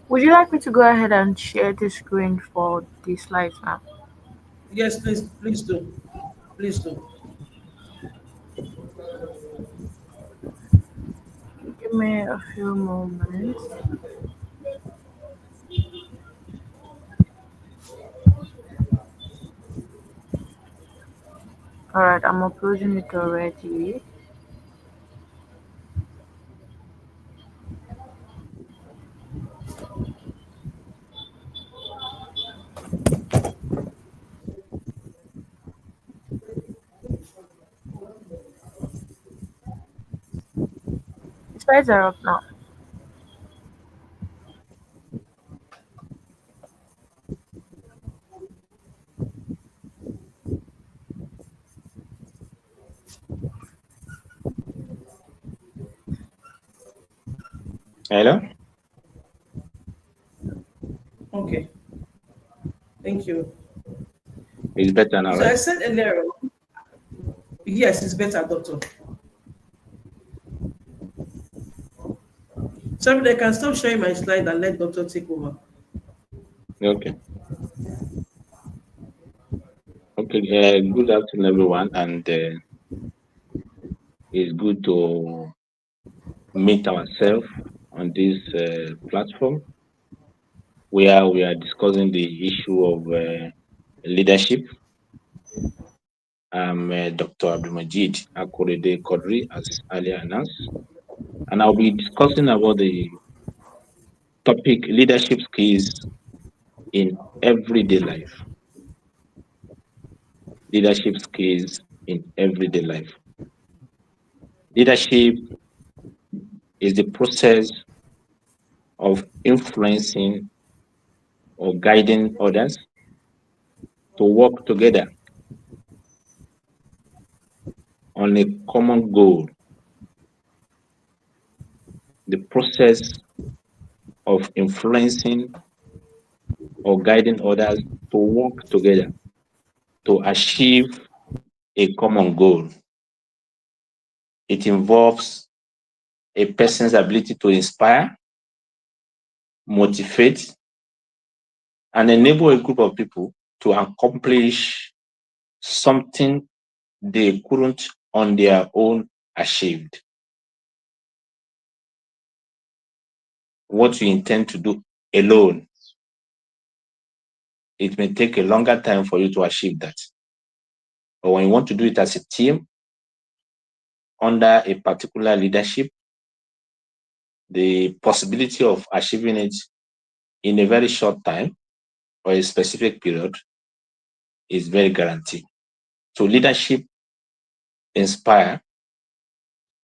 S1: Would you like me to go ahead and share the screen for the slides now?
S4: Yes, please do. Please do.
S1: Give me a few moments. Alright, I'm uploading it already. The slides are up now.
S5: Hello?
S4: Okay. Thank you.
S5: It's better now,
S4: So I
S5: right?
S4: said earlier, yes, it's better, doctor. So I can stop sharing my slide and let doctor take over.
S5: Okay. Okay. Good afternoon, everyone, and it's good to meet ourselves on this platform where we are discussing the issue of leadership. I'm Dr. Abdulmajid Akorede Kodri, as earlier announced, and I'll be discussing about the topic leadership skills in everyday life. Leadership skills in everyday life. Leadership is the process of influencing or guiding others to work together on a common goal. The process of influencing or guiding others to work together to achieve a common goal. It involves a person's ability to inspire, motivate, and enable a group of people to accomplish something they couldn't on their own achieved. What you intend to do alone, it may take a longer time for you to achieve that. But when you want to do it as a team, under a particular leadership, the possibility of achieving it in a very short time or a specific period is very guaranteed. So leadership inspire,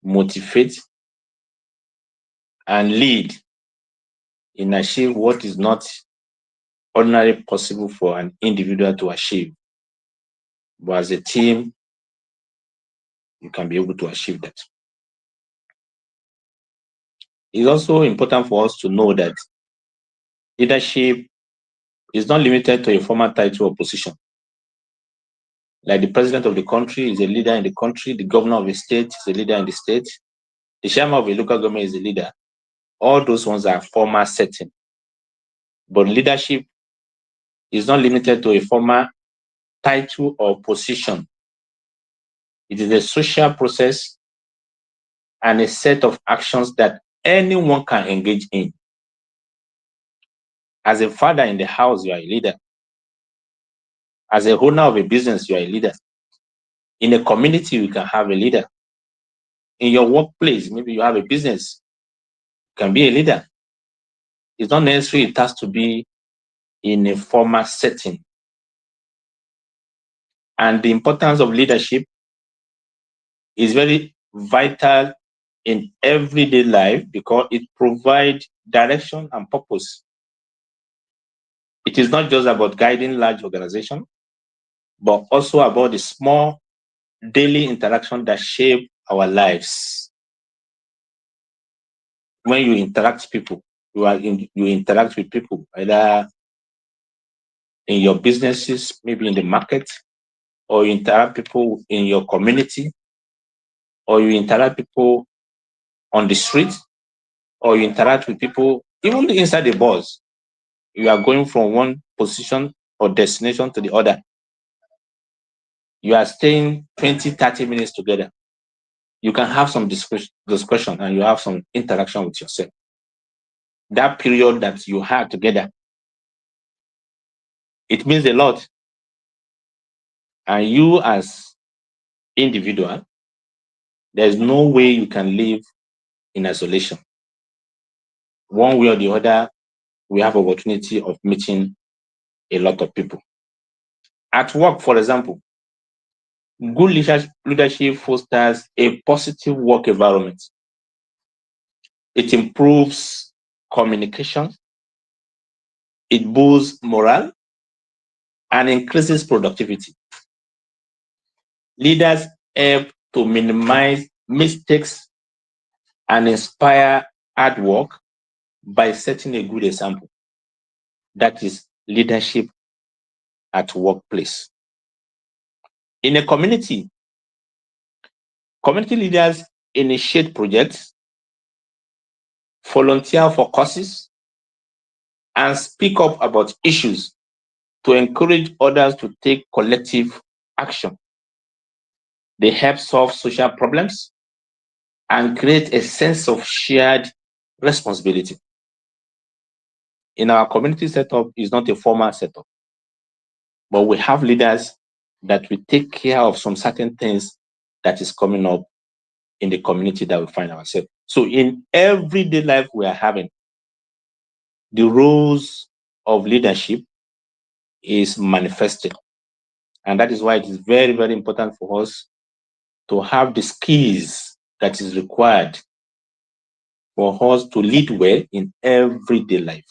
S5: motivate, and lead in achieve what is not ordinarily possible for an individual to achieve. But as a team, you can be able to achieve that. It's also important for us to know that leadership is not limited to a formal title or position. Like the president of the country is a leader in the country, the governor of a state is a leader in the state, the chairman of a local government is a leader. All those ones are formal setting. But leadership is not limited to a formal title or position. It is a social process and a set of actions that anyone can engage in. As a father in the house, you are a leader. As a owner of a business, you are a leader. In a community, you can have a leader. In your workplace, maybe you have a business, you can be a leader. It's not necessary it has to be in a formal setting. And the importance of leadership is very vital in everyday life because it provides direction and purpose. It is not just about guiding large organizations, but also about the small daily interaction that shape our lives. When you interact with people, you interact with people, either in your businesses, maybe in the market, or you interact with people in your community, or you interact with people on the street, or you interact with people even inside the bus. You are going from one position or destination to the other. You are staying 20, 30 minutes together. You can have some discussion and you have some interaction with yourself. That period that you had together, it means a lot. And you as individual, there's no way you can live in isolation. One way or the other, we have opportunity of meeting a lot of people. At work, for example, good leadership fosters a positive work environment. It improves communication, it boosts morale, and increases productivity. Leaders help to minimize mistakes and inspire hard work by setting a good example. That is leadership at workplace. In a community leaders initiate projects, volunteer for causes, and speak up about issues to encourage others to take collective action. They help solve social problems and create a sense of shared responsibility. In our community setup, is not a formal setup, but we have leaders that will take care of some certain things that is coming up in the community that we find ourselves. So in everyday life we are having, the roles of leadership is manifested. And that is why it is very, very important for us to have the skills that is required for us to lead well in everyday life.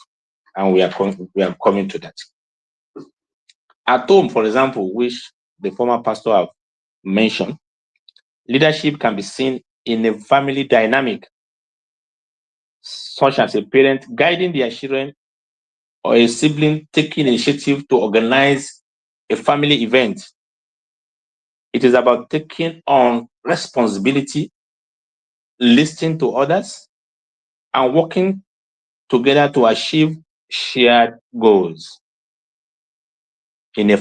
S5: And we are coming to that. At home, for example, which the former pastor have mentioned, leadership can be seen in a family dynamic, such as a parent guiding their children or a sibling taking initiative to organize a family event. It is about taking on responsibility, listening to others, and working together to achieve shared goals in a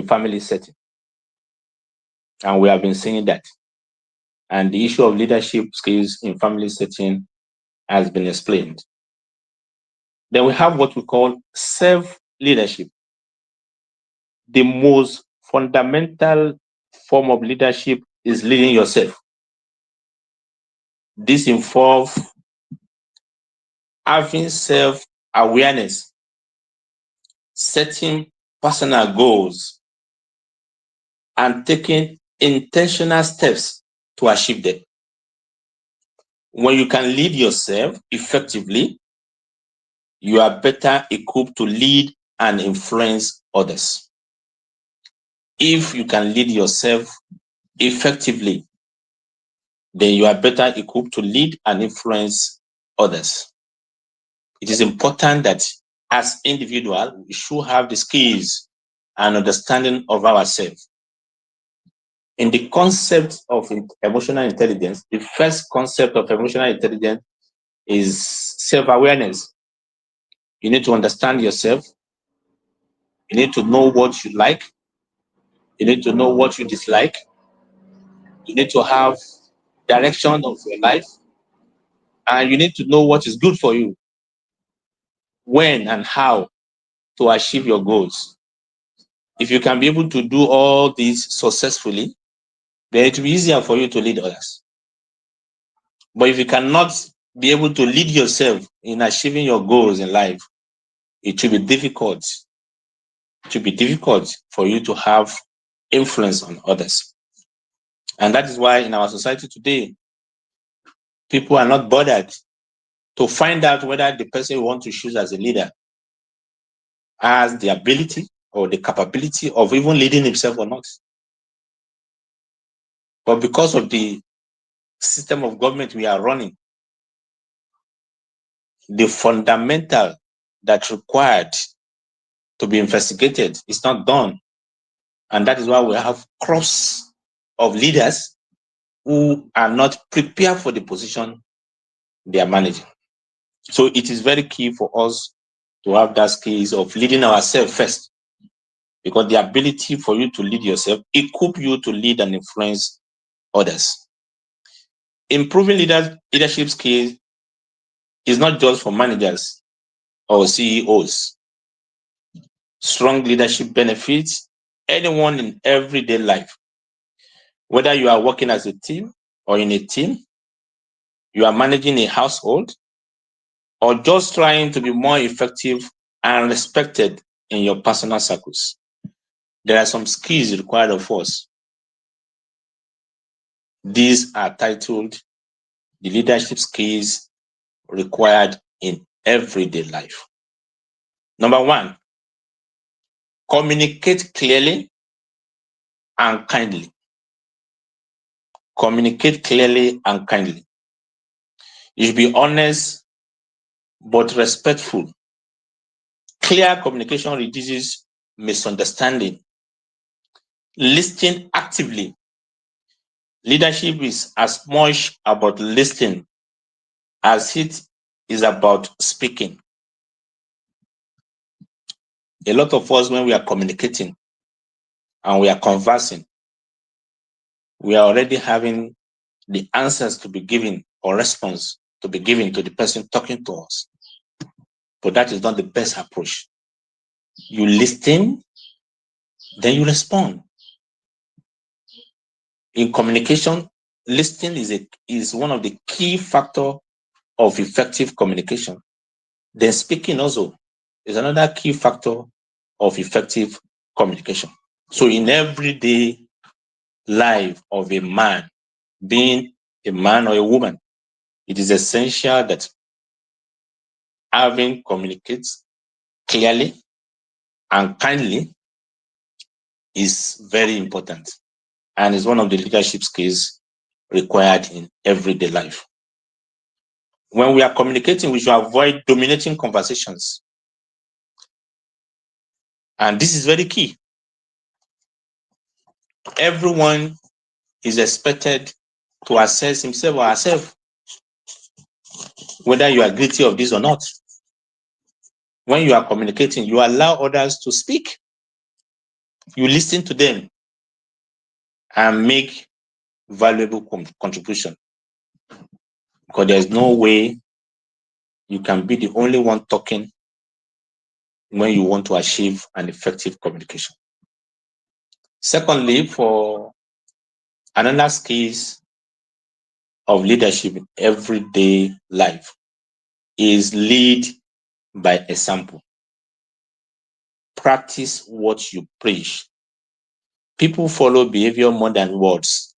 S5: family setting. And we have been seeing that. And the issue of leadership skills in family setting has been explained. Then we have what we call self-leadership. The most fundamental form of leadership is leading yourself. This involves having self-awareness, setting personal goals, and taking intentional steps to achieve them. When you can lead yourself effectively, you are better equipped to lead and influence others. If you can lead yourself effectively, then you are better equipped to lead and influence others. It is important that as individuals, we should have the skills and understanding of ourselves In the concept of emotional intelligence, the first concept of emotional intelligence is self-awareness. You need to understand yourself. You need to know what you like. You need to know what you dislike. You need to have direction of your life. And you need to know what is good for you, when and how to achieve your goals. If you can be able to do all these successfully, then it will be easier for you to lead others. But if you cannot be able to lead yourself in achieving your goals in life, it will be difficult. It will be difficult for you to have influence on others. And that is why in our society today, people are not bothered to find out whether the person you want to choose as a leader has the ability or the capability of even leading himself or not. But because of the system of government we are running, the fundamental that required to be investigated is not done. And that is why we have crops of leaders who are not prepared for the position they are managing. So it is very key for us to have that skills of leading ourselves first, because the ability for you to lead yourself equip you to lead and influence others. Improving leadership skills is not just for managers or CEOs. Strong leadership benefits anyone in everyday life. Whether you are working as a team or in a team, you are managing a household, or just trying to be more effective and respected in your personal circles, there are some skills required of us. These are titled the leadership skills required in everyday life. Number one, communicate clearly and kindly. Communicate clearly and kindly. You should be honest but respectful. Clear communication reduces misunderstanding. Listen actively. Leadership is as much about listening as it is about speaking. A lot of us, when we are communicating and we are conversing, we are already having the answers to be given or response to be given to the person talking to us. But that is not the best approach. You listen, then you respond. In communication, listening is one of the key factors of effective communication. Then speaking also is another key factor of effective communication. So in everyday life of a man, being a man or a woman, it is essential that having communicates clearly and kindly is very important, and is one of the leadership skills required in everyday life. When we are communicating, we should avoid dominating conversations. And this is very key. Everyone is expected to assess himself or herself, whether you are guilty of this or not. When you are communicating, you allow others to speak. You listen to them and make valuable contribution. Because there's no way you can be the only one talking when you want to achieve an effective communication. Secondly, for another skills of leadership in everyday life is lead by example. Practice what you preach. People follow behavior more than words.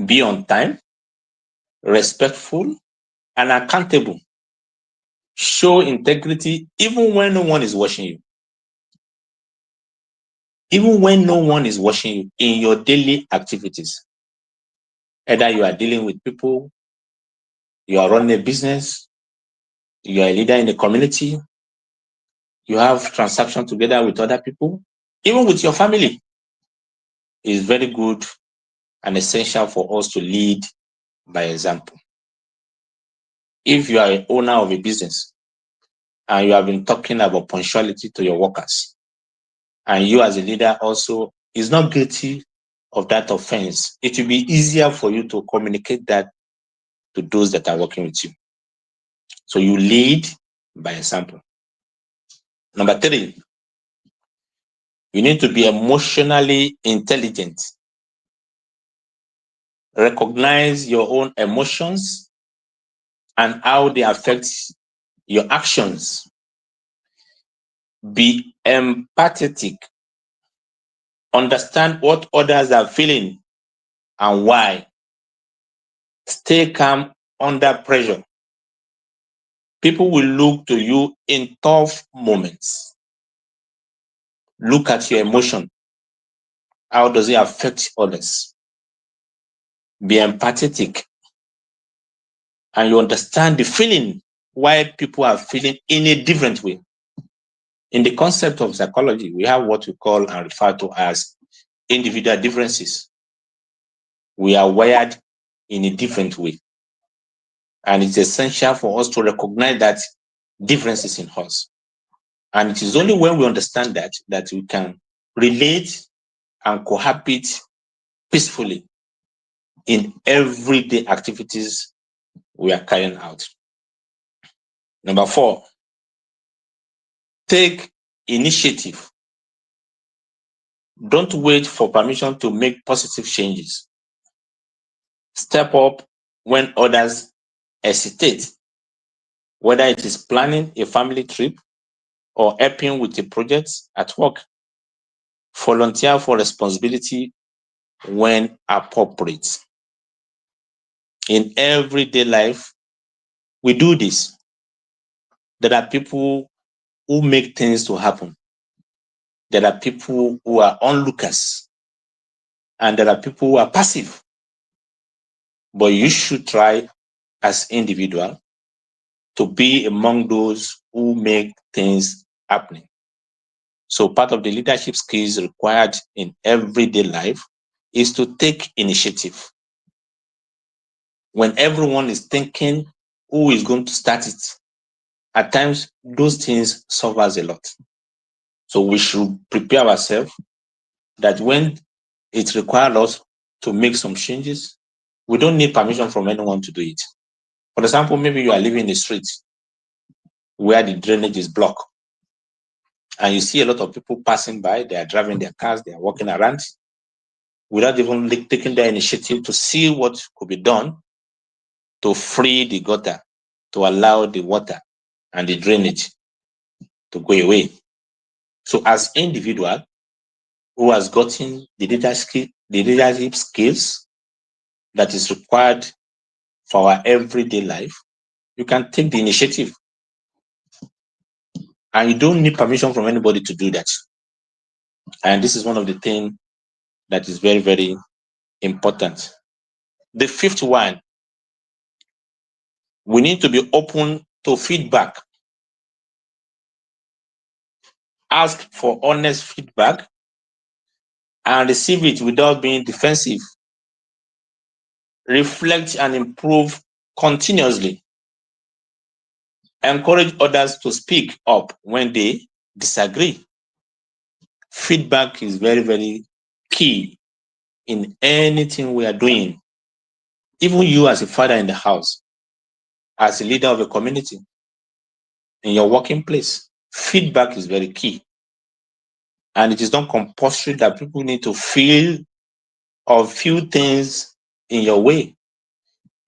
S5: Be on time, respectful, and accountable. Show integrity even when no one is watching you. Even when no one is watching you in your daily activities. Either you are dealing with people, you are running a business, you are a leader in the community, you have transactions together with other people, even with your family. It's very good and essential for us to lead by example. If you are an owner of a business and you have been talking about punctuality to your workers, and you as a leader also is not guilty of that offense, it will be easier for you to communicate that to those that are working with you. So you lead by example. Number 3, you need to be emotionally intelligent. Recognize your own emotions and how they affect your actions. Be empathetic. Understand what others are feeling and why. Stay calm under pressure. People will look to you in tough moments. Look at your emotion. How does it affect others? Be empathetic. And you understand the feeling, why people are feeling in a different way. In the concept of psychology, we have what we call and refer to as individual differences. We are wired in a different way. And it's essential for us to recognize that differences in us. And it is only when we understand that we can relate and cohabit peacefully in everyday activities we are carrying out. Number 4, take initiative. Don't wait for permission to make positive changes. Step up when others hesitate, whether it is planning a family trip or helping with a project at work. Volunteer for responsibility when appropriate. In everyday life, we do this. There are people who make things to happen. There are people who are onlookers, and there are people who are passive. But you should try as individual to be among those who make things happening. So part of the leadership skills required in everyday life is to take initiative. When everyone is thinking who is going to start it, at times those things suffers a lot. So we should prepare ourselves that when it requires us to make some changes, we don't need permission from anyone to do it. For example, maybe you are living in a street where the drainage is blocked, and you see a lot of people passing by, they are driving their cars, they are walking around without even taking the initiative to see what could be done to free the gutter, to allow the water and the drainage to go away. So as individual who has gotten the leadership skills that is required for our everyday life, you can take the initiative. And you don't need permission from anybody to do that. And this is one of the things that is very, very important. The 5th one, we need to be open to feedback. Ask for honest feedback and receive it without being defensive. Reflect and improve continuously. Encourage others to speak up when they disagree. Feedback is very, very key in anything we are doing. Even you as a father in the house, as a leader of a community, in your working place, feedback is very key. And it is not compulsory that people need to feel or few things in your way.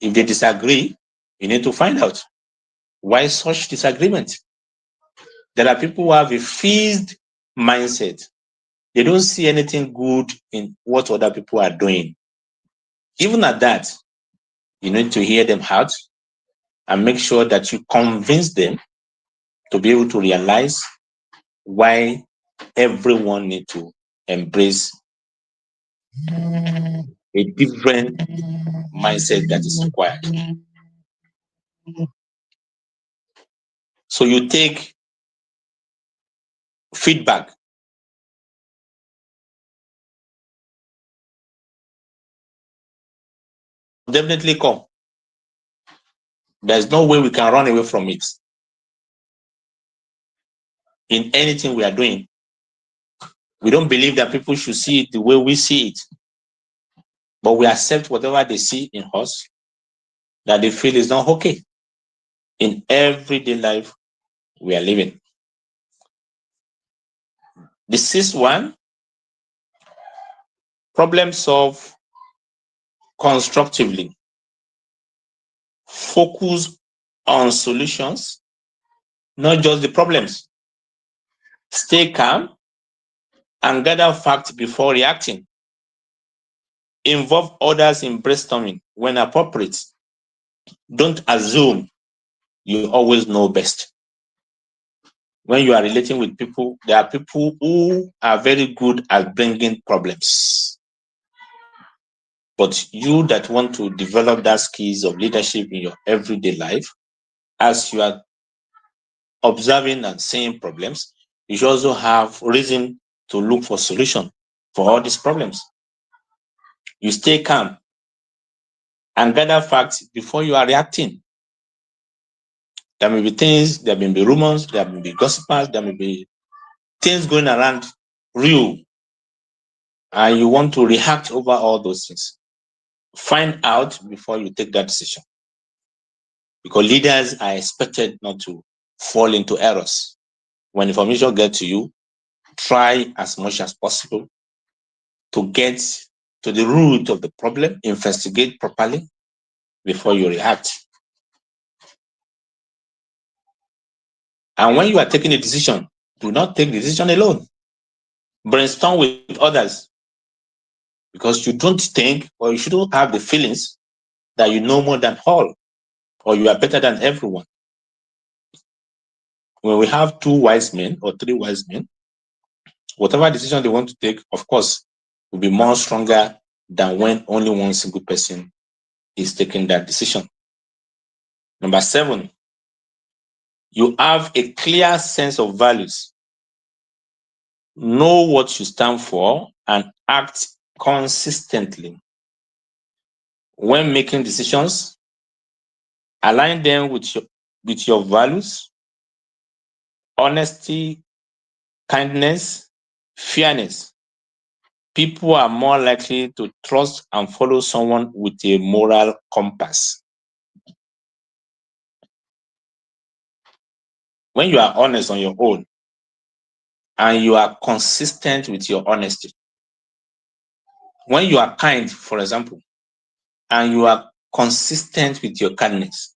S5: If they disagree, you need to find out why such disagreement. There are people who have a fixed mindset. They don't see anything good in what other people are doing. Even at that, you need to hear them out and make sure that you convince them to be able to realize why everyone needs to embrace a different mindset that is required. So you take feedback definitely come. There's no way we can run away from it. In anything we are doing, we don't believe that people should see it the way we see it, but we accept whatever they see in us that they feel is not okay in everyday life we are living. The sixth one, problem solve constructively. Focus on solutions, not just the problems. Stay calm and gather facts before reacting. Involve others in brainstorming when appropriate. Don't assume you always know best. When you are relating with people, there are people who are very good at bringing problems. But you that want to develop that skills of leadership in your everyday life, as you are observing and seeing problems, you should also have reason to look for solution for all these problems. You stay calm and gather facts before you are reacting. There may be things, there may be rumors, there may be gossipers, there may be things going around real, and you want to react over all those things. Find out before you take that decision, because leaders are expected not to fall into errors. When information gets to you, try as much as possible to get to the root of the problem, investigate properly before you react. And when you are taking a decision, do not take the decision alone. Brainstorm with others, because you don't think, or you shouldn't have the feelings that you know more than all, or you are better than everyone. When we have 2 wise men or 3 wise men, whatever decision they want to take, of course, will be more stronger than when only one single person is taking that decision. Number 7, you have a clear sense of values. Know what you stand for and act consistently. When making decisions, align them with your values: honesty, kindness, fairness. People are more likely to trust and follow someone with a moral compass. When you are honest on your own and you are consistent with your honesty, when you are kind, for example, and you are consistent with your kindness,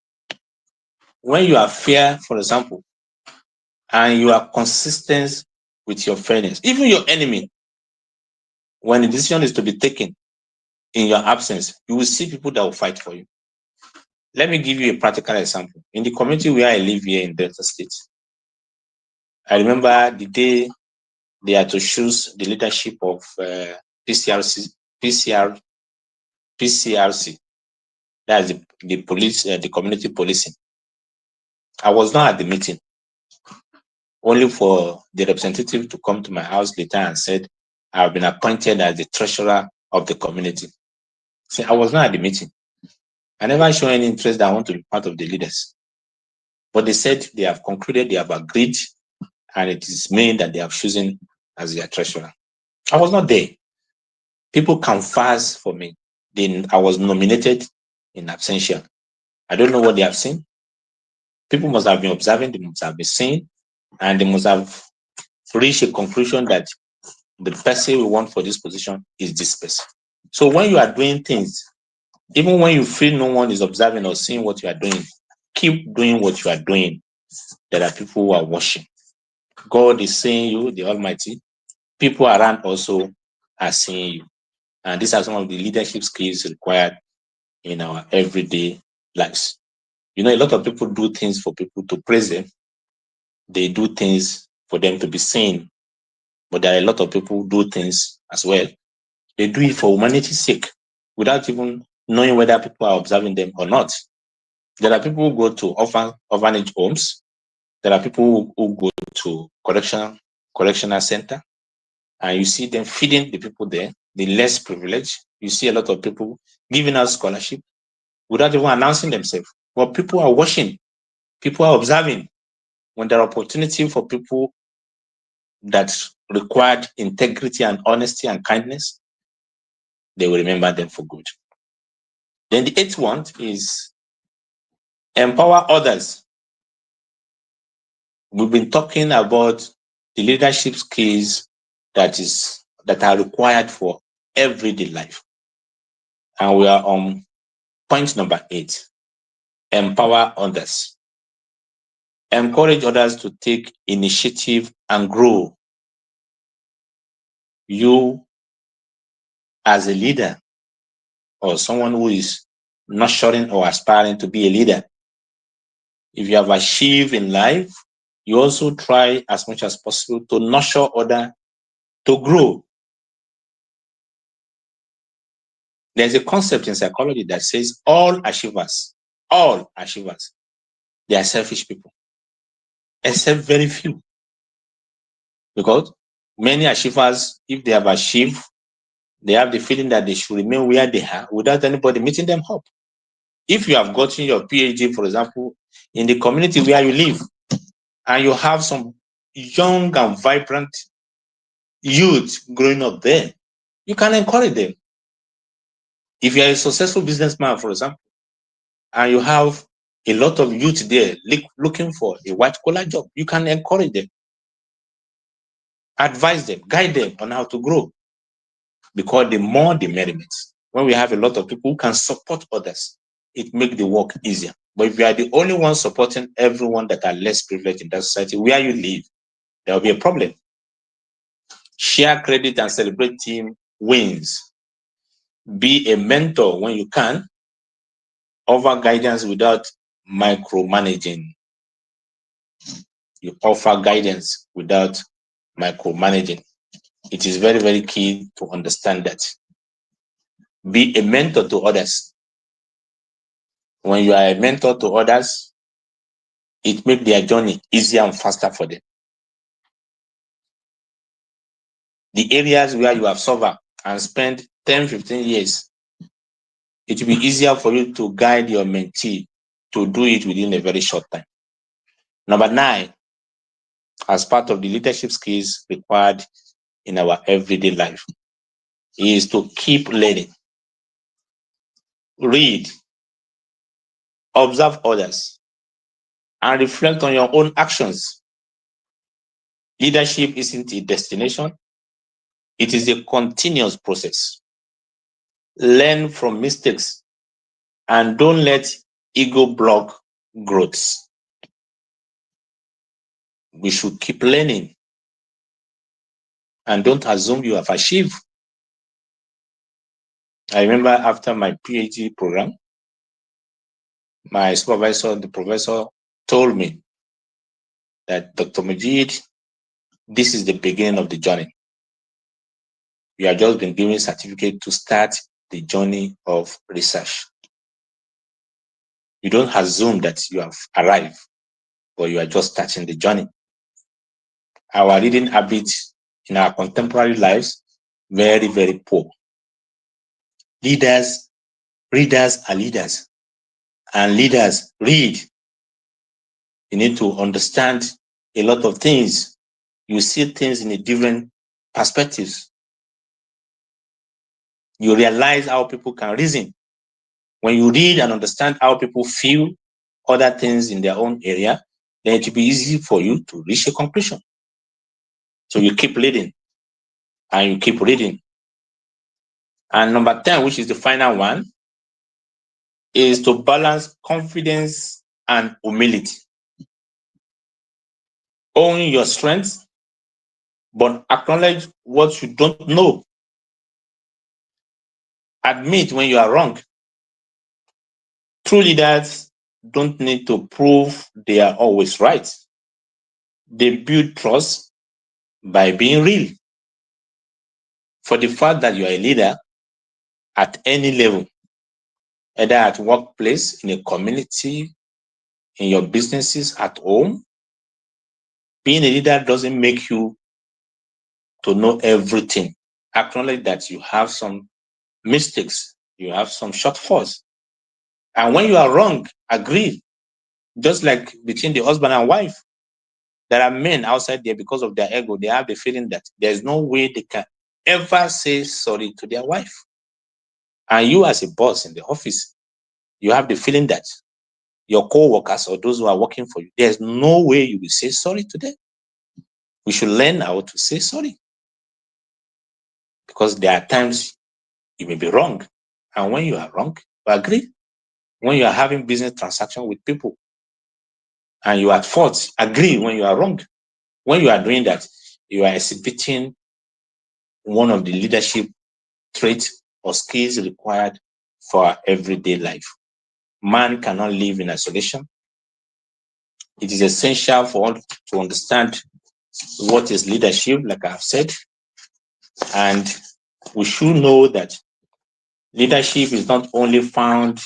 S5: when you are fair, for example, and you are consistent with your fairness, even your enemy, when a decision is to be taken in your absence, you will see people that will fight for you. Let me give you a practical example. In the community where I live here in Delta State, I remember the day they had to choose the leadership of PCRC. That's the police, the community policing. I was not at the meeting, only for the representative to come to my house later and said, I have been appointed as the treasurer of the community. See, I was not at the meeting. I never show any interest that I want to be part of the leaders. But they said they have concluded, they have agreed, and it is me that they have chosen as their treasurer. I was not there. People can fast for me. Then I was nominated in absentia. I don't know what they have seen. People must have been observing, they must have been seeing, and they must have reached a conclusion that the person we want for this position is this person. So when you are doing things, even when you feel no one is observing or seeing what you are doing, keep doing what you are doing. There are people who are watching. God is seeing you, the Almighty. People around also are seeing you. And these are some of the leadership skills required in our everyday lives. You know, a lot of people do things for people to praise them. They do things for them to be seen. But there are a lot of people who do things as well. They do it for humanity's sake without even knowing whether people are observing them or not. There are people who go to orphanage homes. There are people who go to correctional center, and you see them feeding the people there, the less privileged. You see a lot of people giving out scholarship. without even announcing themselves. But people are watching, people are observing. When there are opportunity for people that required integrity and honesty and kindness, they will remember them for good. Then the 8th one is empower others. We've been talking about the leadership skills that are required for everyday life. And we are on point number 8. Empower others. Encourage others to take initiative and grow. You, as a leader, or someone who is nurturing or aspiring to be a leader, if you have achieved in life, you also try as much as possible to nurture others to grow. There's a concept in psychology that says all achievers, they are selfish people, except very few. Because many achievers, if they have achieved, they have the feeling that they should remain where they are without anybody meeting them up. If you have gotten your PhD, for example, in the community where you live, and you have some young and vibrant youth growing up there, you can encourage them. If you are a successful businessman, for example, and you have a lot of youth there looking for a white-collar job, you can encourage them, advise them, guide them on how to grow. Because the more the merriment. When we have a lot of people who can support others, it makes the work easier. But if you are the only one supporting everyone that are less privileged in that society where you live, there will be a problem. Share credit and celebrate team wins. Be a mentor when you can. Offer guidance without micromanaging. You offer guidance without micromanaging. It is very, very key to understand that. Be a mentor to others. When you are a mentor to others, it makes their journey easier and faster for them. The areas where you have suffered and spent 10, 15 years, it will be easier for you to guide your mentee to do it within a very short time. Number 9, as part of the leadership skills required in our everyday life, is to keep learning. Read, observe others, and reflect on your own actions. Leadership isn't a destination, it is a continuous process. Learn from mistakes and don't let ego block growth. We should keep learning and don't assume you have achieved. I remember after my PhD program, my supervisor, the professor, told me that Dr. Majid, this is the beginning of the journey. You have just been given a certificate to start the journey of research. You don't assume that you have arrived, but you are just starting the journey. Our reading habits in our contemporary lives, very, very poor. Readers are leaders, and leaders read. You need to understand a lot of things. You see things in a different perspectives. You realize how people can reason. When you read and understand how people feel other things in their own area, then it will be easy for you to reach a conclusion. So you keep reading and you keep reading. And number 10, which is the final one, is to balance confidence and humility. Own your strengths, but acknowledge what you don't know. Admit when you are wrong. True leaders don't need to prove they are always right. They build trust by being real. For the fact that you are a leader at any level, either at workplace, in a community, in your businesses, at home, being a leader doesn't make you to know everything. Acknowledge that you have some mistakes, you have some shortfalls. And when you are wrong, agree. Just like between the husband and wife, there are men outside there, because of their ego, they have the feeling that there's no way they can ever say sorry to their wife. And you, as a boss in the office, you have the feeling that your co-workers or those who are working for you, there's no way you will say sorry to them. We should learn how to say sorry, because there are times you may be wrong. And when you are wrong, you agree. When you are having business transaction with people and you are at fault, agree when you are wrong. When you are doing that, you are exhibiting one of the leadership traits or skills required for everyday life. Man cannot live in isolation. It is essential for all to understand what is leadership, like I've said. And we should know that leadership is not only found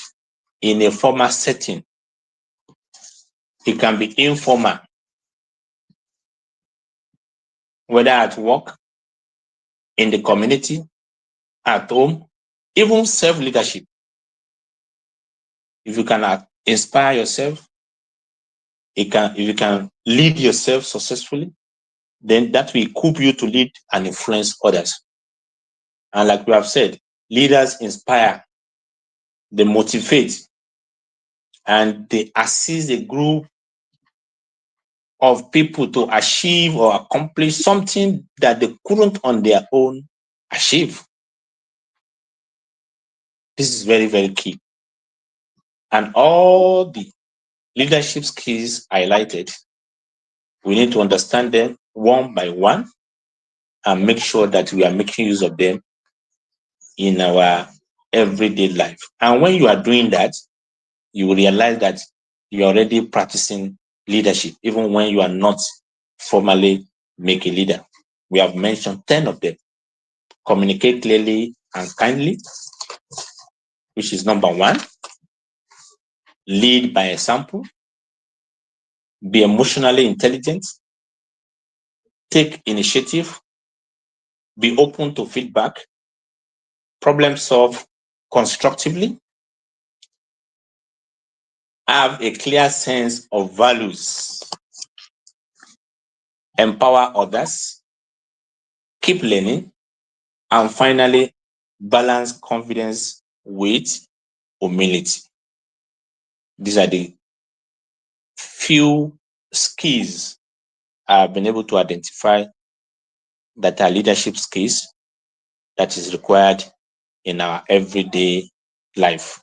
S5: in a formal setting, it can be informal, whether at work, in the community, at home, even self-leadership. If you can inspire yourself, if you can lead yourself successfully, then that will equip you to lead and influence others. And like we have said, leaders inspire, they motivate, and they assist a group of people to achieve or accomplish something that they couldn't on their own achieve. This is very, very key. And all the leadership skills highlighted, we need to understand them one by one and make sure that we are making use of them in our everyday life. And when you are doing that, you will realize that you are already practicing leadership, even when you are not formally make a leader. We have mentioned 10 of them. Communicate clearly and kindly, which is number 1. Lead by example. Be emotionally intelligent. Take initiative. Be open to feedback. Problem solve constructively. Have a clear sense of values. Empower others. Keep learning. And finally, balance confidence with humility. These are the few skills I've been able to identify that are leadership skills that is required in our everyday life.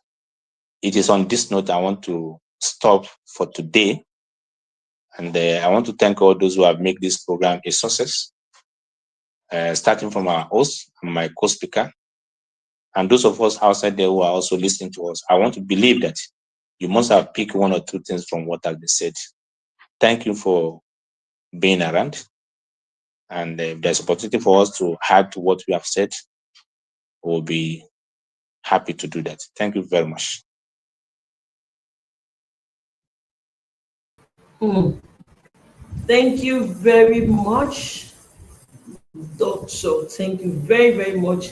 S5: It is on this note I want to stop for today. And I want to thank all those who have made this program a success, starting from our host and my co-speaker, and those of us outside there who are also listening to us. I want to believe that you must have picked 1 or 2 things from what has been said. Thank you for being around. And if there's opportunity for us to add to what we have said, we'll be happy to do that. Thank you very much.
S4: Thank you very much, Doctor. Thank you very, very much.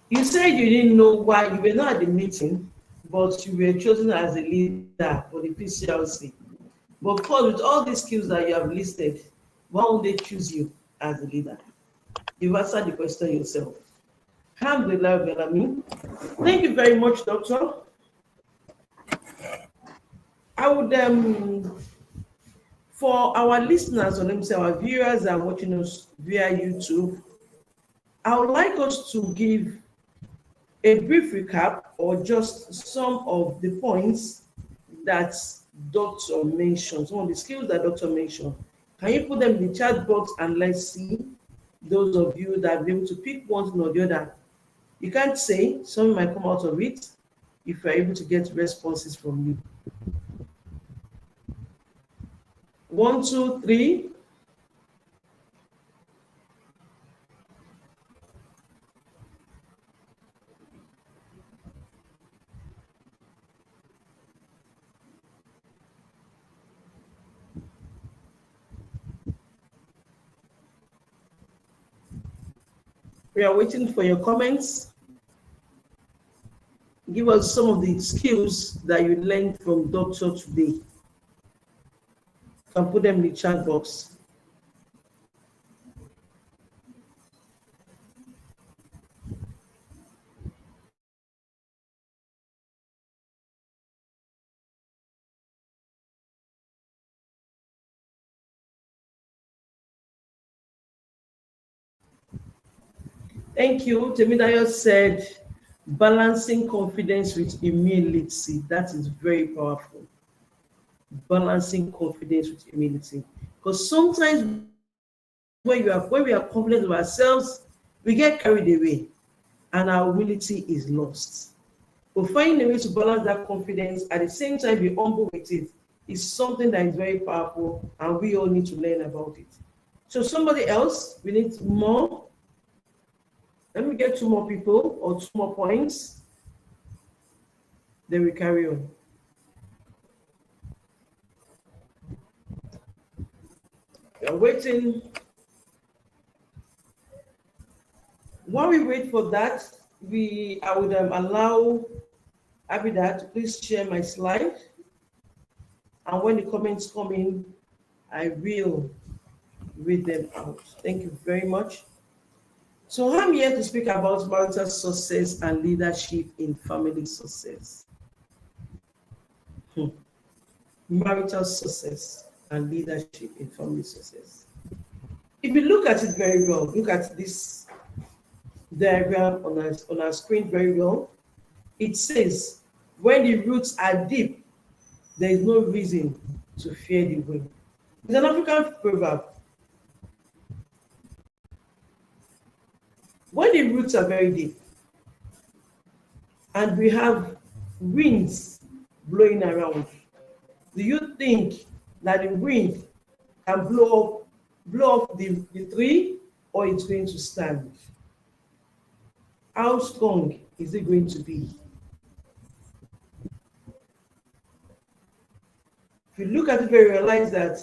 S4: You said you didn't know why you were not at the meeting, but you were chosen as a leader for the PCLC. But of course, with all these skills that you have listed, why would they choose you as a leader? You've answered the question yourself. Alhamdulillah, Belami. Thank you very much, Doctor. I would for our listeners, or let me say our viewers that are watching us via YouTube, I would like us to give a brief recap or just some of the points that Doctor mentioned, some of the skills that Doctor mentioned. Can you put them in the chat box and let's see those of you that are able to pick one or the other? You can't say, some might come out of it if you're able to get responses from you. 1, 2, 3. We are waiting for your comments. give us some of the skills that you learned from Doctor today. You can put them in the chat box. Thank you. Temidayo said, balancing confidence with humility. That is very powerful. Balancing confidence with humility. Because sometimes when we are confident of ourselves, we get carried away and our humility is lost. But finding a way to balance that confidence at the same time be humble with it is something that is very powerful, and we all need to learn about it. So somebody else, we need more. Let me get 2 more people or 2 more points. Then we carry on. We are waiting. While we wait for that, I would allow Abida to please share my slide. And when the comments come in, I will read them out. Thank you very much. So I'm here to speak about marital success and leadership in family success. Marital success and leadership in family success. If you look at it very well, look at this diagram on our screen very well. It says, when the roots are deep, there is no reason to fear the wind. It's an African proverb. When the roots are very deep and we have winds blowing around, do you think that the wind can blow off the tree, or it's going to stand? How strong is it going to be? If you look at it, you realize that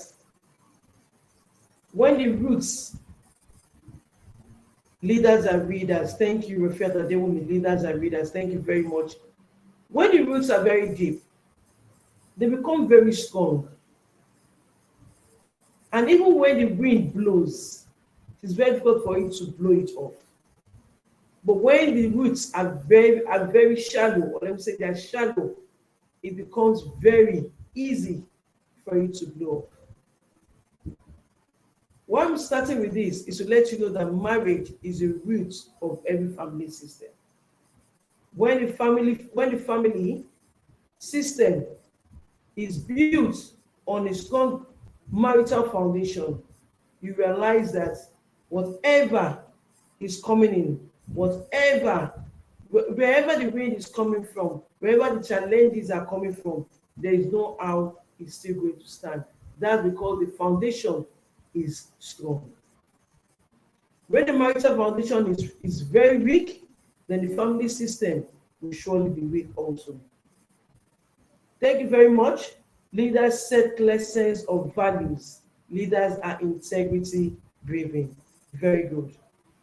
S4: when the roots, leaders and readers, thank you, Rafael, that they will be leaders and readers, thank you very much. When the roots are very deep, they become very strong. And even when the wind blows, it's very difficult for it to blow it off. But when the roots are very shallow, or let me say they're shallow, it becomes very easy for it to blow off. Why I'm starting with this is to let you know that marriage is the root of every family system. When the family system is built on a strong marital foundation, you realize that whatever is coming in, wherever the wind is coming from, wherever the challenges are coming from, there is no how it's still going to stand. That's because the foundation is strong. When the marital foundation is very weak, then the family system will surely be weak also. Thank you very much. Leaders set clear sense of values. Leaders are integrity driven. Very good.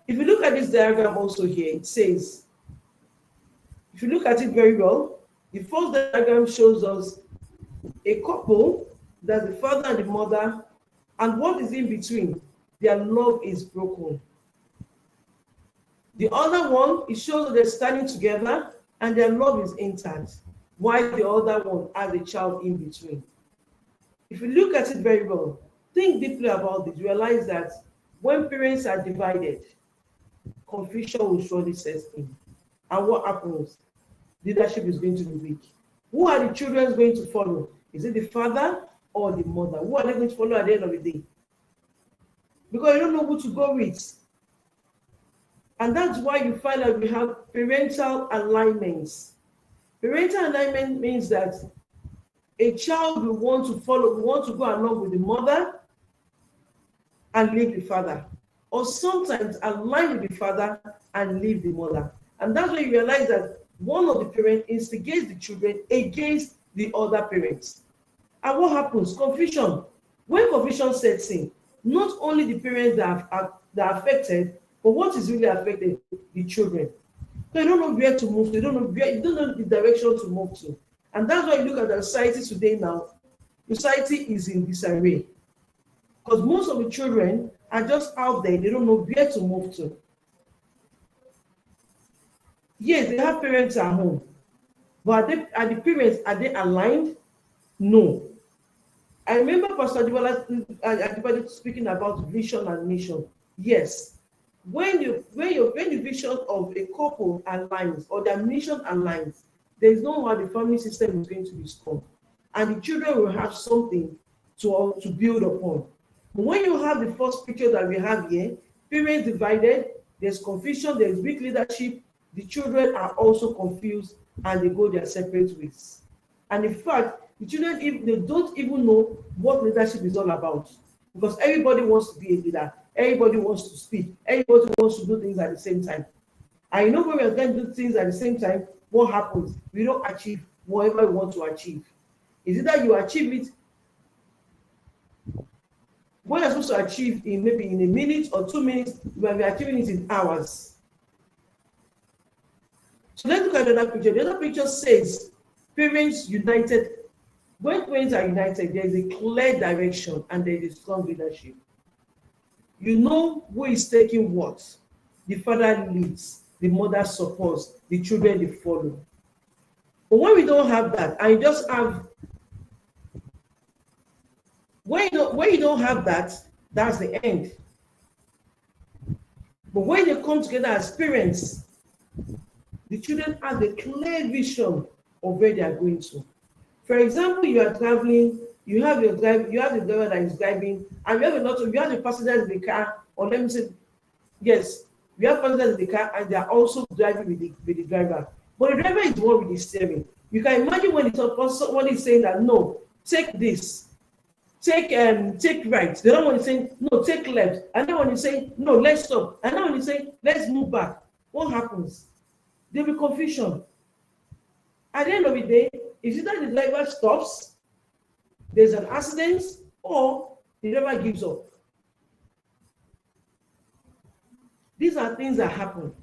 S4: If you look at this diagram also here, it says, if you look at it very well, the first diagram shows us a couple, that's the father and the mother, and what is in between? Their love is broken. The other one, it shows that they're standing together and their love is intact, while the other one has a child in between. If you look at it very well, think deeply about this, realize that when parents are divided, confusion will surely set in. And what happens? Leadership is going to be weak. Who are the children going to follow? Is it the father or the mother? Who are they going to follow at the end of the day? Because you don't know who to go with. And that's why you find that we have parental alignments. Parental alignment means that a child will want to go along with the mother and leave the father. Or sometimes align with the father and leave the mother. And that's when you realize that one of the parents instigates the children against the other parents. And what happens? Confusion. When confusion sets in, not only the parents that are affected, but what is really affected? The children. So you don't know where to move to, you don't know the direction to move to. And that's why you look at the society today now. Society is in disarray. Because most of the children are just out there, they don't know where to move to. Yes, they have parents at home, but are the parents, are they aligned? No. I remember Pastor Adibala speaking about vision and mission. Yes, when the vision of a couple aligns or their mission aligns, there is no how the family system is going to be strong, and the children will have something to build upon. But when you have the first picture that we have here, parents divided, there's confusion, there's weak leadership, the children are also confused and they go their separate ways. And in fact, the children, if they don't even know what leadership is all about, because everybody wants to be a leader, everybody wants to speak, everybody wants to do things at the same time. I know when we are going to do things at the same time, what happens? We don't achieve whatever we want to achieve. Is it that you achieve it what you're supposed to achieve in maybe in a minute or 2 minutes, you might be achieving it in hours. So let's look at the other picture. The other picture says parents united. When parents are united, there is a clear direction and there is a strong leadership. You know who is taking what. The father leads, the mother supports, the children they follow. But when we don't have that, and you just have when you don't have that, that's the end. But when they come together as parents, the children have a clear vision of where they are going to. For example, you are traveling, you have the driver that is driving, and you have the passengers in the car, or let me say, yes, you have passengers in the car and they are also driving with the driver. But the driver is the one with the steering. You can imagine when someone is saying that, no, take this, take right. The other one is saying, no, take left. And then when you say, no, let's stop. And then when you say, let's move back. What happens? There will be confusion. At the end of the day, is it that the driver stops, there's an accident, or the driver gives up? These are things that happen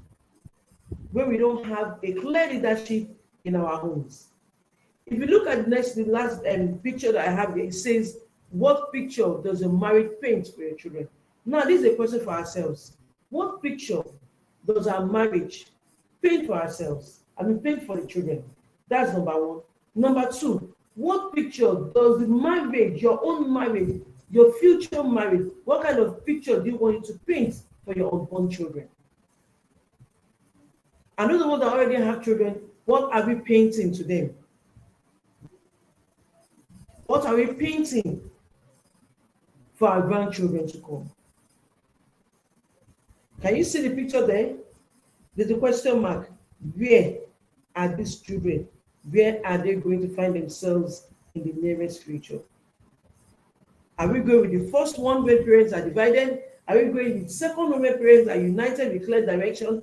S4: when we don't have a clear leadership in our homes. If you look at the last picture that I have here, it says, what picture does a married paint for your children? Now, this is a question for ourselves. What picture does our marriage paint for ourselves? Paint for the children. That's number one. Number two, what picture does the marriage, your own marriage, your future marriage, what kind of picture do you want it to paint for your unborn children? And those of us that already have children, what are we painting to them? What are we painting for our grandchildren to come? Can you see the picture there? There's a question mark. Where are these children? Where are they going to find themselves in the nearest future? Are we going with the first one where parents are divided? Are we going with the second one where parents are united with clear direction?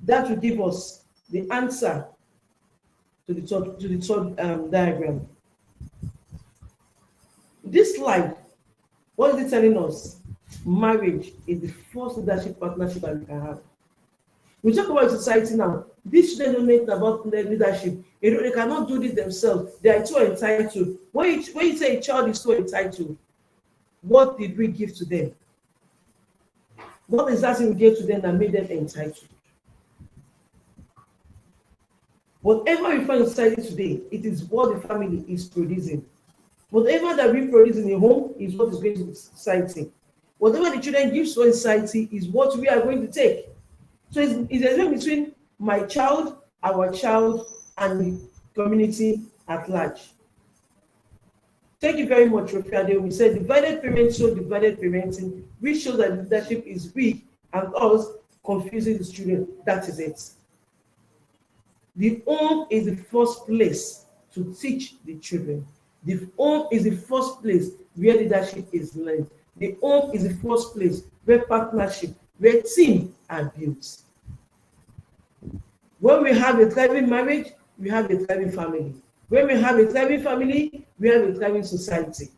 S4: That will give us the answer to the third diagram. This slide, what is it telling us? Marriage is the first leadership partnership that we can have. We talk about society now. These children don't know about leadership. They cannot do this themselves. They are too entitled. When you say a child is too entitled, what did we give to them? What is that we gave to them that made them entitled? Whatever we find in society today, it is what the family is producing. Whatever that we produce in the home is what is going to the society. Whatever the children give to society is what we are going to take. So it's a difference between my child, our child, and the community at large. Thank you very much, Rofia. We said divided parents show divided parenting, which shows that leadership is weak and us confusing the student. That is it. The home is the first place to teach the children. The home is the first place where leadership is learned. The home is the first place where partnership, where team are built. When we have a thriving marriage, we have a thriving family. When we have a thriving family, we have a thriving society.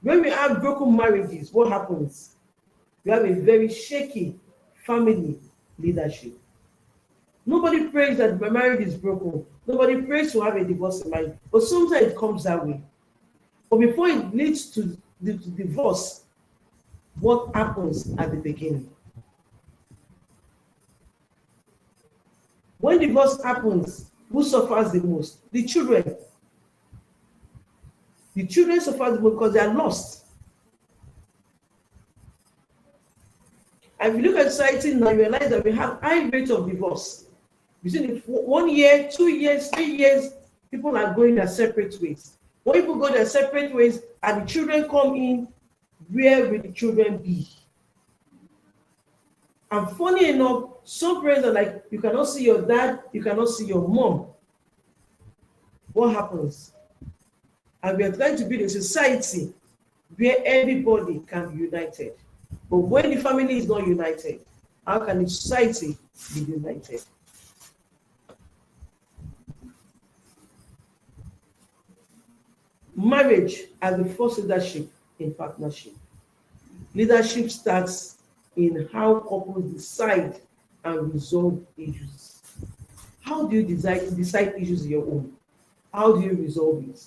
S4: When we have broken marriages, what happens? We have a very shaky family leadership. Nobody prays that my marriage is broken. Nobody prays to have a divorce in marriage. But sometimes it comes that way. But before it leads to the divorce, what happens at the beginning? When divorce happens, who suffers the most? The children. The children suffer the most because they are lost. And if you look at society now, you realize that we have high rate of divorce. Between 1 year, 2 years, 3 years, people are going their separate ways. When people go their separate ways and the children come in, where will the children be? And funny enough, some parents are like, you cannot see your dad, you cannot see your mom. What happens? And we are trying to build a society where everybody can be united. But when the family is not united, how can the society be united? Marriage as the first leadership in partnership. Leadership starts in how couples decide and resolve issues. How do you decide issues in your own? How do you resolve it?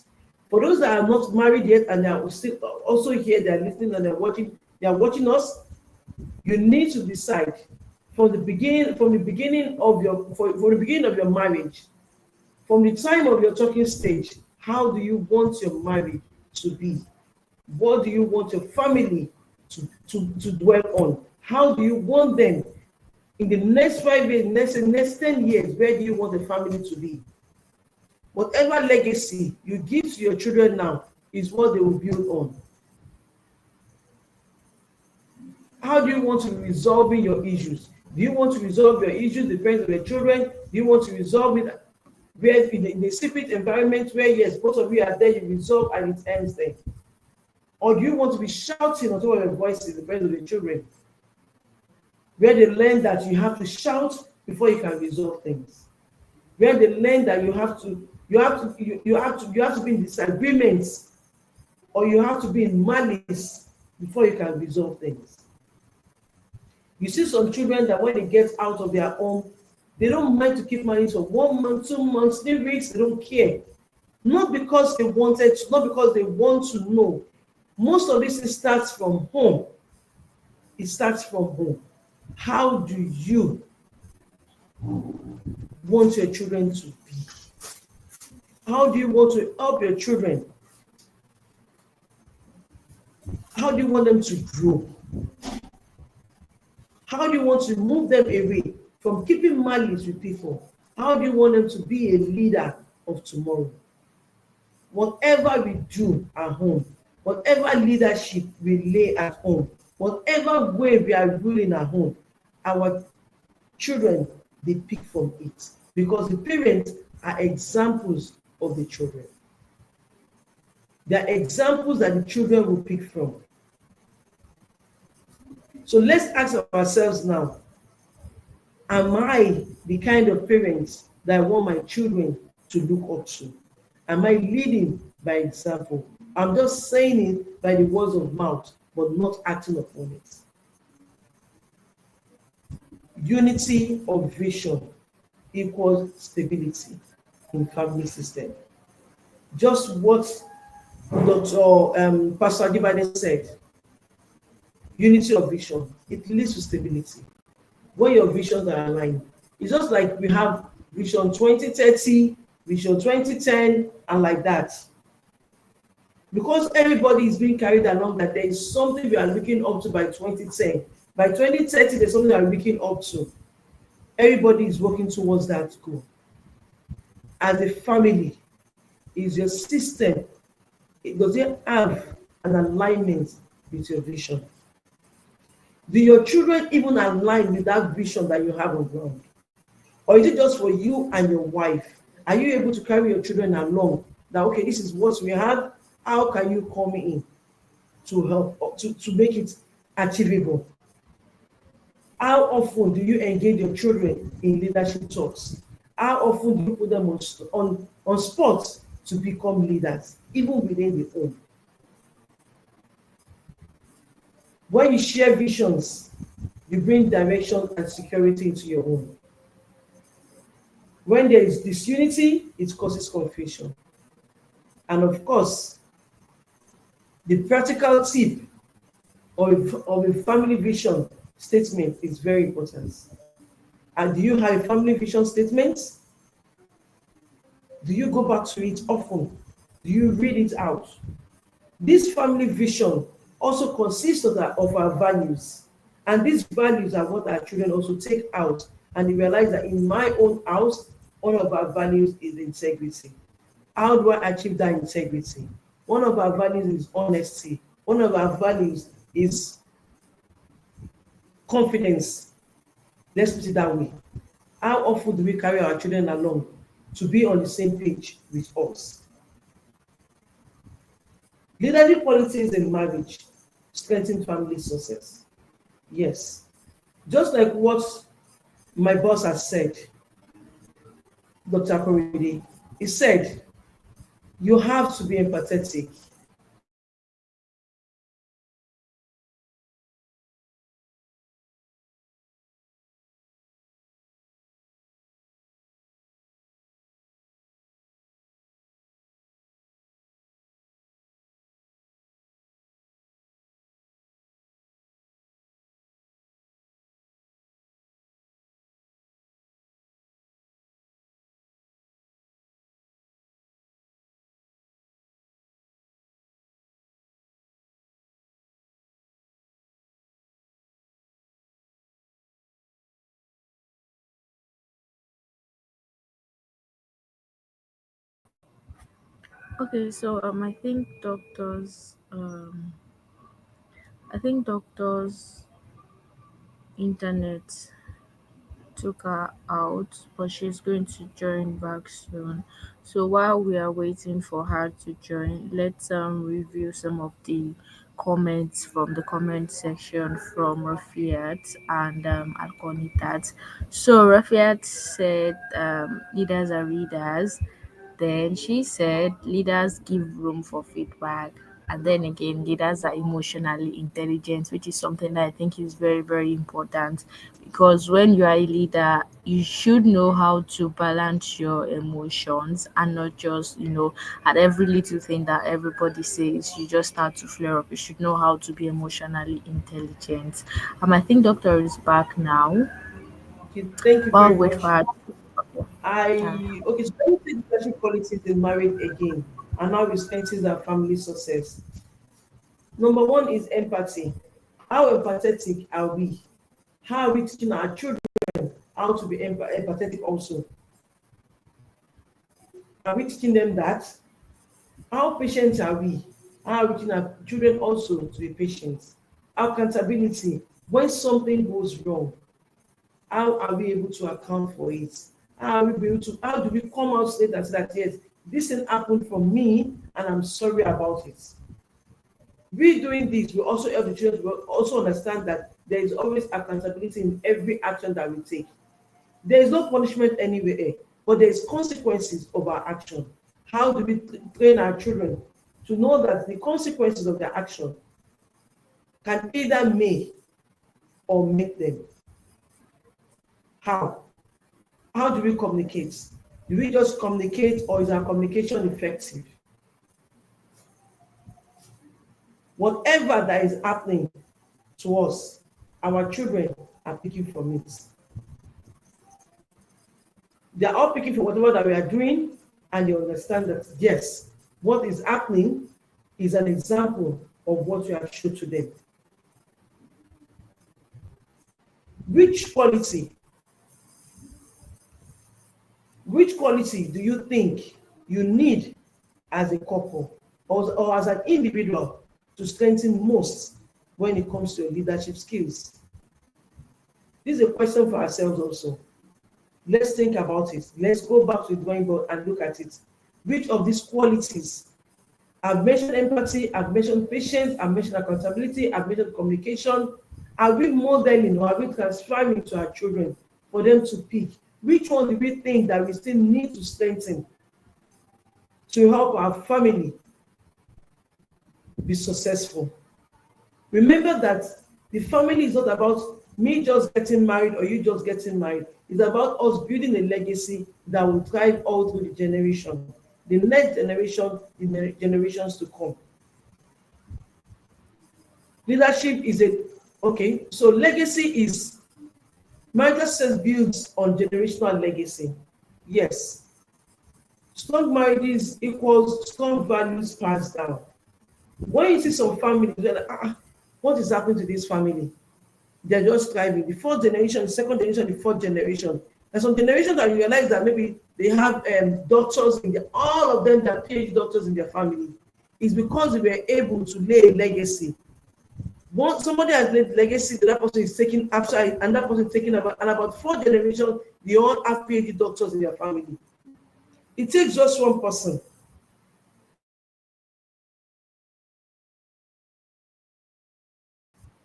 S4: For those that are not married yet and they are still also here, they are listening and they are watching us, you need to decide from the beginning of your marriage, from the time of your talking stage, how do you want your marriage to be? What do you want your family to dwell on? How do you want them in the next 5 years, next 10 years? Where do you want the family to be? Whatever legacy you give to your children now is what they will build on. How do you want to resolve your issues? Do you want to resolve your issues depends on your children? Do you want to resolve it where in a secret environment where yes, both of you are there, you resolve and it ends there? Or do you want to be shouting on top of your voices depends on the children? Where they learn that you have to shout before you can resolve things. Where they learn that you have to be in disagreements, or you have to be in malice before you can resolve things. You see some children that when they get out of their home, they don't mind to keep malice for 1 month, 2 months, 3 weeks, they don't care. Not because they wanted to, not because they want to know. Most of this starts from home. It starts from home. How do you want your children to be? How do you want to help your children? How do you want them to grow? How do you want to move them away from keeping malice with people? How do you want them to be a leader of tomorrow? Whatever we do at home, whatever leadership we lay at home, whatever way we are ruling at home, our children, they pick from it. Because the parents are examples of the children. They are examples that the children will pick from. So let's ask ourselves now, am I the kind of parents that I want my children to look up to? Am I leading by example? I'm just saying it by the words of mouth, but not acting upon it. Unity of vision equals stability in family system. Just what Dr. Pastor Adibade said. Unity of vision, it leads to stability. When your visions are aligned, it's just like we have vision 2030, vision 2010, and like that. Because everybody is being carried along that there is something we are looking up to by 2010. By 2030, there's something we are looking up to. Everybody is working towards that goal. As a family, is your system, does it have an alignment with your vision? Do your children even align with that vision that you have on ground? Or is it just for you and your wife? Are you able to carry your children along? That, okay, this is what we have. How can you come in to help, to make it achievable? How often do you engage your children in leadership talks? How often do you put them on spots to become leaders, even within the home? When you share visions, you bring direction and security into your home. When there is disunity, it causes confusion. And of course, the practical tip of a family vision statement is very important. And do you have a family vision statement? Do you go back to it often? Do you read it out? This family vision also consists of our values. And these values are what our children also take out. And they realize that in my own house, one of our values is integrity. How do I achieve that integrity? One of our values is honesty. One of our values is confidence. Let's put it that way. How often do we carry our children along to be on the same page with us? Leadership qualities in marriage strengthen family success. Yes. Just like what my boss has said, Dr. Korede, he said, you have to be empathetic.
S1: Okay, so I think doctors internet took her out, but she's going to join back soon. So while we are waiting for her to join, let's review some of the comments from the comment section from Rafiat and Alconitat. So Rafiat said leaders are readers. Then she said leaders give room for feedback. And then again, leaders are emotionally intelligent, which is something that I think is very, very important, because when you are a leader, you should know how to balance your emotions and not just, at every little thing that everybody says, you just start to flare up. You should know how to be emotionally intelligent. I think doctor is back now.
S4: Okay, thank you
S1: While
S4: very
S1: we wait
S4: much.
S1: for her.
S4: Okay, so let me take leadership qualities in marriage again, and how it strengthens our family success. Number one is empathy. How empathetic are we? How are we teaching our children how to be empathetic also? Are we teaching them that? How patient are we? How are we teaching our children also to be patient? Accountability. When something goes wrong, how are we able to account for it? How do we come out straight and say that, yes, this thing happened for me and I'm sorry about it? We doing this, we also help the children to also understand that there is always accountability in every action that we take. There is no punishment anywhere, but there is consequences of our action. How do we train our children to know that the consequences of their action can either make or make them? How? How do we communicate? Do we just communicate, or is our communication effective? Whatever that is happening to us, our children are picking from it. They are all picking from whatever that we are doing, and they understand that, yes, what is happening is an example of what we have shown to them. Which quality do you think you need as a couple or as an individual to strengthen most when it comes to your leadership skills? This is a question for ourselves also. Let's think about it. Let's go back to the drawing board and look at it. Which of these qualities? I've mentioned empathy, I've mentioned patience, I've mentioned accountability, I've mentioned communication. Are we modeling, or are we transferring to our children for them to pick? Which one do we think that we still need to strengthen to help our family be successful? Remember that the family is not about me just getting married or you just getting married. It's about us building a legacy that will thrive all through the generation, the next generation, generations to come. Leadership is so legacy is marital success builds on generational legacy. Yes. Strong marriages equals strong values passed down. When you see some families, they're like, what is happening to this family? They're just thriving. The fourth generation, the second generation, the fourth generation. There's some generations that you realize that maybe they have doctors all of them that PhD doctors in their family. It's because they were able to lay a legacy. Once somebody has laid legacy, the other person is taking after it, and that person is taking about four generations, they all have PhD doctors in their family. It takes just one person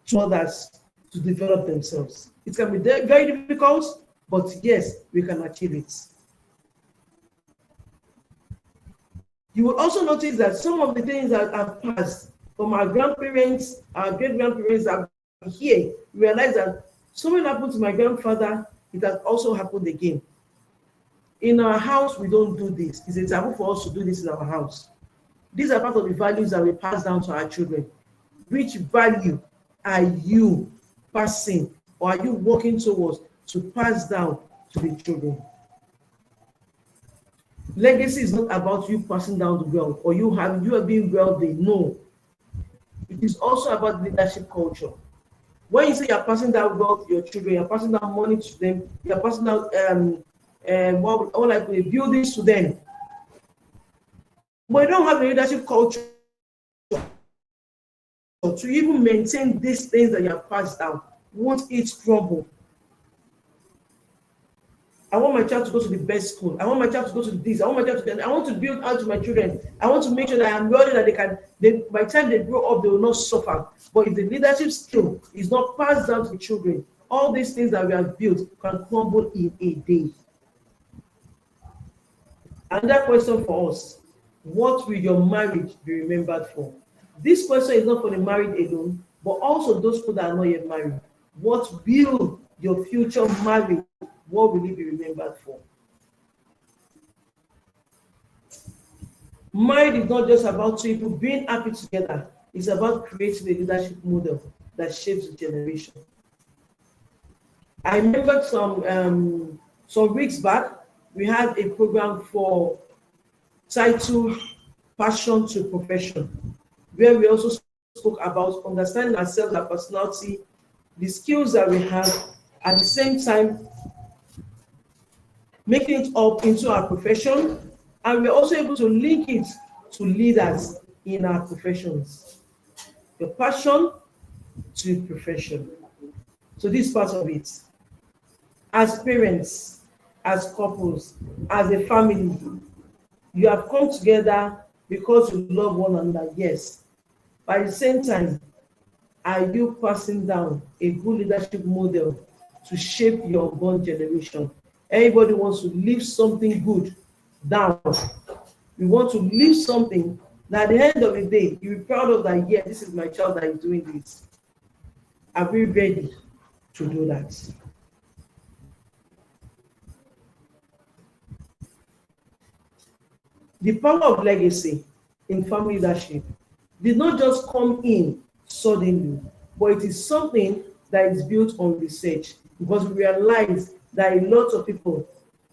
S4: to others to develop themselves. It can be very difficult, but yes, we can achieve it. You will also notice that some of the things that have passed from our grandparents, our great-grandparents that are here, realize that something happened to my grandfather, it has also happened again. In our house, we don't do this. It's a taboo for us to do this in our house. These are part of the values that we pass down to our children. Which value are you passing or are you working towards to pass down to the children? Legacy is not about you passing down the wealth or you are being wealthy. No. It is also about leadership culture. When you say you're passing down wealth to your children, you're passing down money to them, you're passing down buildings to them. But you don't have a leadership culture to even maintain these things that you have passed down. Won't it crumble? I want my child to go to the best school. I want my child to go to this. I want to build out to my children. I want to make sure that I'm ready that by the time they grow up, they will not suffer. But if the leadership skill is not passed down to the children, all these things that we have built can crumble in a day. Another question for us: what will your marriage be remembered for? This question is not for the married alone, but also those people that are not yet married. What will your future marriage, what will it be remembered for? Marriage is not just about two people being happy together. It's about creating a leadership model that shapes the generation. I remember some weeks back, we had a program titled Passion to Profession, where we also spoke about understanding ourselves, our personality, the skills that we have, at the same time making it up into our profession, and we're also able to link it to leaders in our professions. Your passion to profession. So this is part of it. As parents, as couples, as a family, you have come together because you love one another, yes. But at the same time, are you passing down a good leadership model to shape your unborn generation? Everybody wants to leave something good down. We want to leave something that at the end of the day, you'll be proud of that, yeah, this is my child that is doing this. Are we ready to do that? The power of legacy in family leadership did not just come in suddenly, but it is something that is built on research, because we realize that a lot of people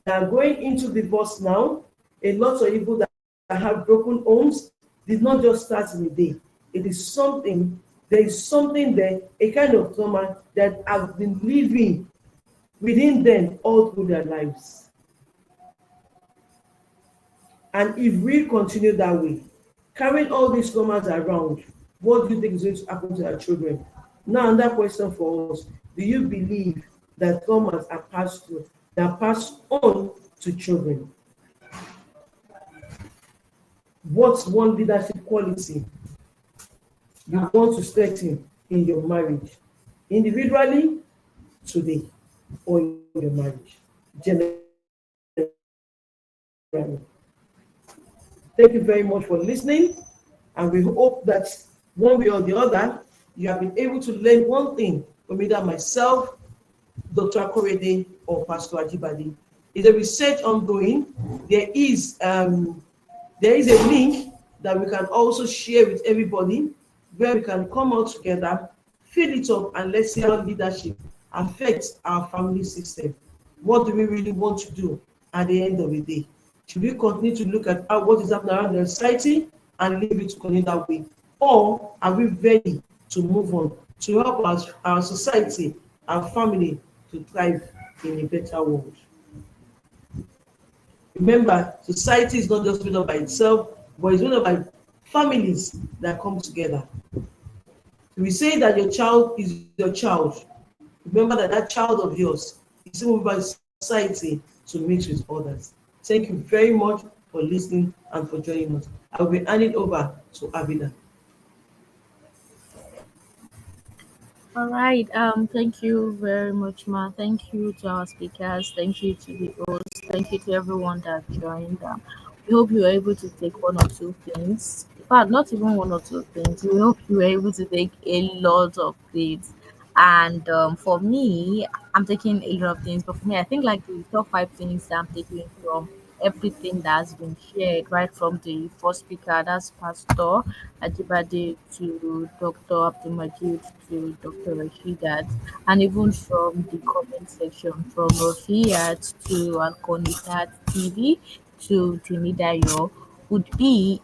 S4: that are going into divorce now, a lot of people that have broken homes, did not just start in a day. It is something, there is something there, a kind of trauma that has been living within them all through their lives. And if we continue that way, carrying all these traumas around, what do you think is going to happen to our children? Now, another question for us: do you believe that traumas are passed on to children? What's one leadership quality you want to strengthen in your marriage, individually, today, or in your marriage, generally? Thank you very much for listening, and we hope that one way or the other, you have been able to learn one thing from either myself, Dr. Akorede, or Pastor Ajibade. Is a research ongoing. There is um, there is a link that we can also share with everybody where we can come out together, fill it up, and let's see how leadership affects our family system. What do we really want to do at the end of the day? Should we continue to look at what is happening around the society and leave it to continue that way? Or are we ready to move on to help our society, our family to thrive in a better world? Remember, society is not just made up by itself, but it's made up by families that come together. If we say that your child is your child, remember that that child of yours is moved by society to mix with others. Thank you very much for listening and for joining us. I will be handing over to Abida.
S1: All right. Thank you very much, Ma. Thank you to our speakers. Thank you to the host. Thank you to everyone that joined. We hope you were able to take one or two things. In fact, not even one or two things. We hope you were able to take a lot of things. And for me, I'm taking a lot of things. But for me, I think like the top five things that I'm taking from everything that has been shared, right from the first speaker, that's Pastor Ajibade, to Dr. Abdulmajid, to Dr. Rashidat, and even from the comment section from Rafiat to Alkonitat TV to Timidayo would be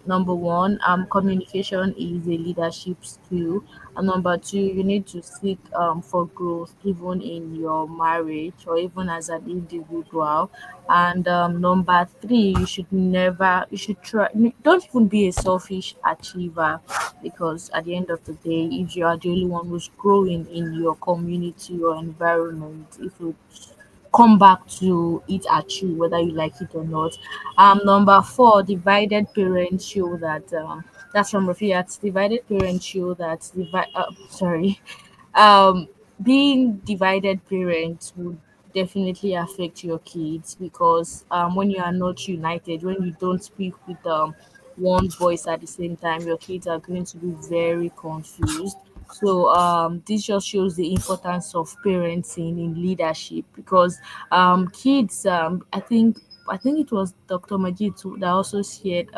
S1: number one, communication is a leadership skill, and number two, you need to seek for growth even in your marriage or even as an individual. And number three, you should try, don't even be a selfish achiever, because at the end of the day, if you are the only one who's growing in your community or environment, it will come back to it at you, whether you like it or not. Number four, divided parents show that that's from Rafiat. Divided parents show that sorry, um, being divided parents would definitely affect your kids, because when you are not united, when you don't speak with one voice at the same time, your kids are going to be very confused. So this just shows the importance of parenting in leadership, because kids, I think it was Dr. Majid that also shared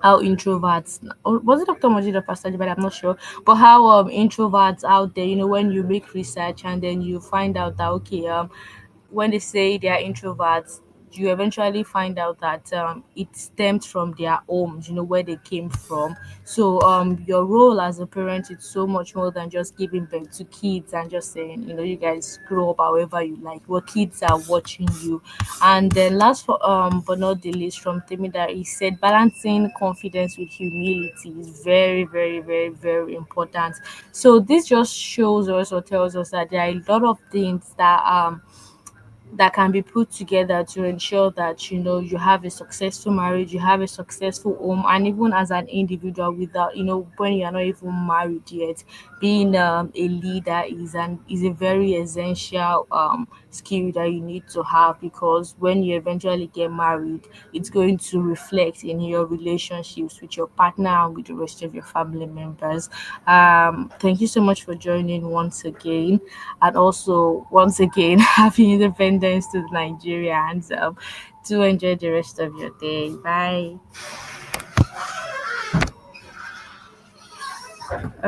S1: how introverts, or was it Dr. Majid or Pastor but I'm not sure, but how introverts out there, when you make research and then you find out that okay, when they say they are introverts, you eventually find out that it stems from their homes, where they came from. So your role as a parent is so much more than just giving birth to kids and just saying, you guys grow up however you like. Well, kids are watching you. And then last for but not the least, from Temida, he said balancing confidence with humility is very, very, very, very important. So this just shows us or tells us that there are a lot of things that can be put together to ensure that you have a successful marriage, you have a successful home, and even as an individual, without when you are not even married yet, being a leader is a very essential skill that you need to have, because when you eventually get married, it's going to reflect in your relationships with your partner and with the rest of your family members. Thank you so much for joining once again, and also once again happy independence to the Nigerians. Do enjoy the rest of your day. Bye. All right.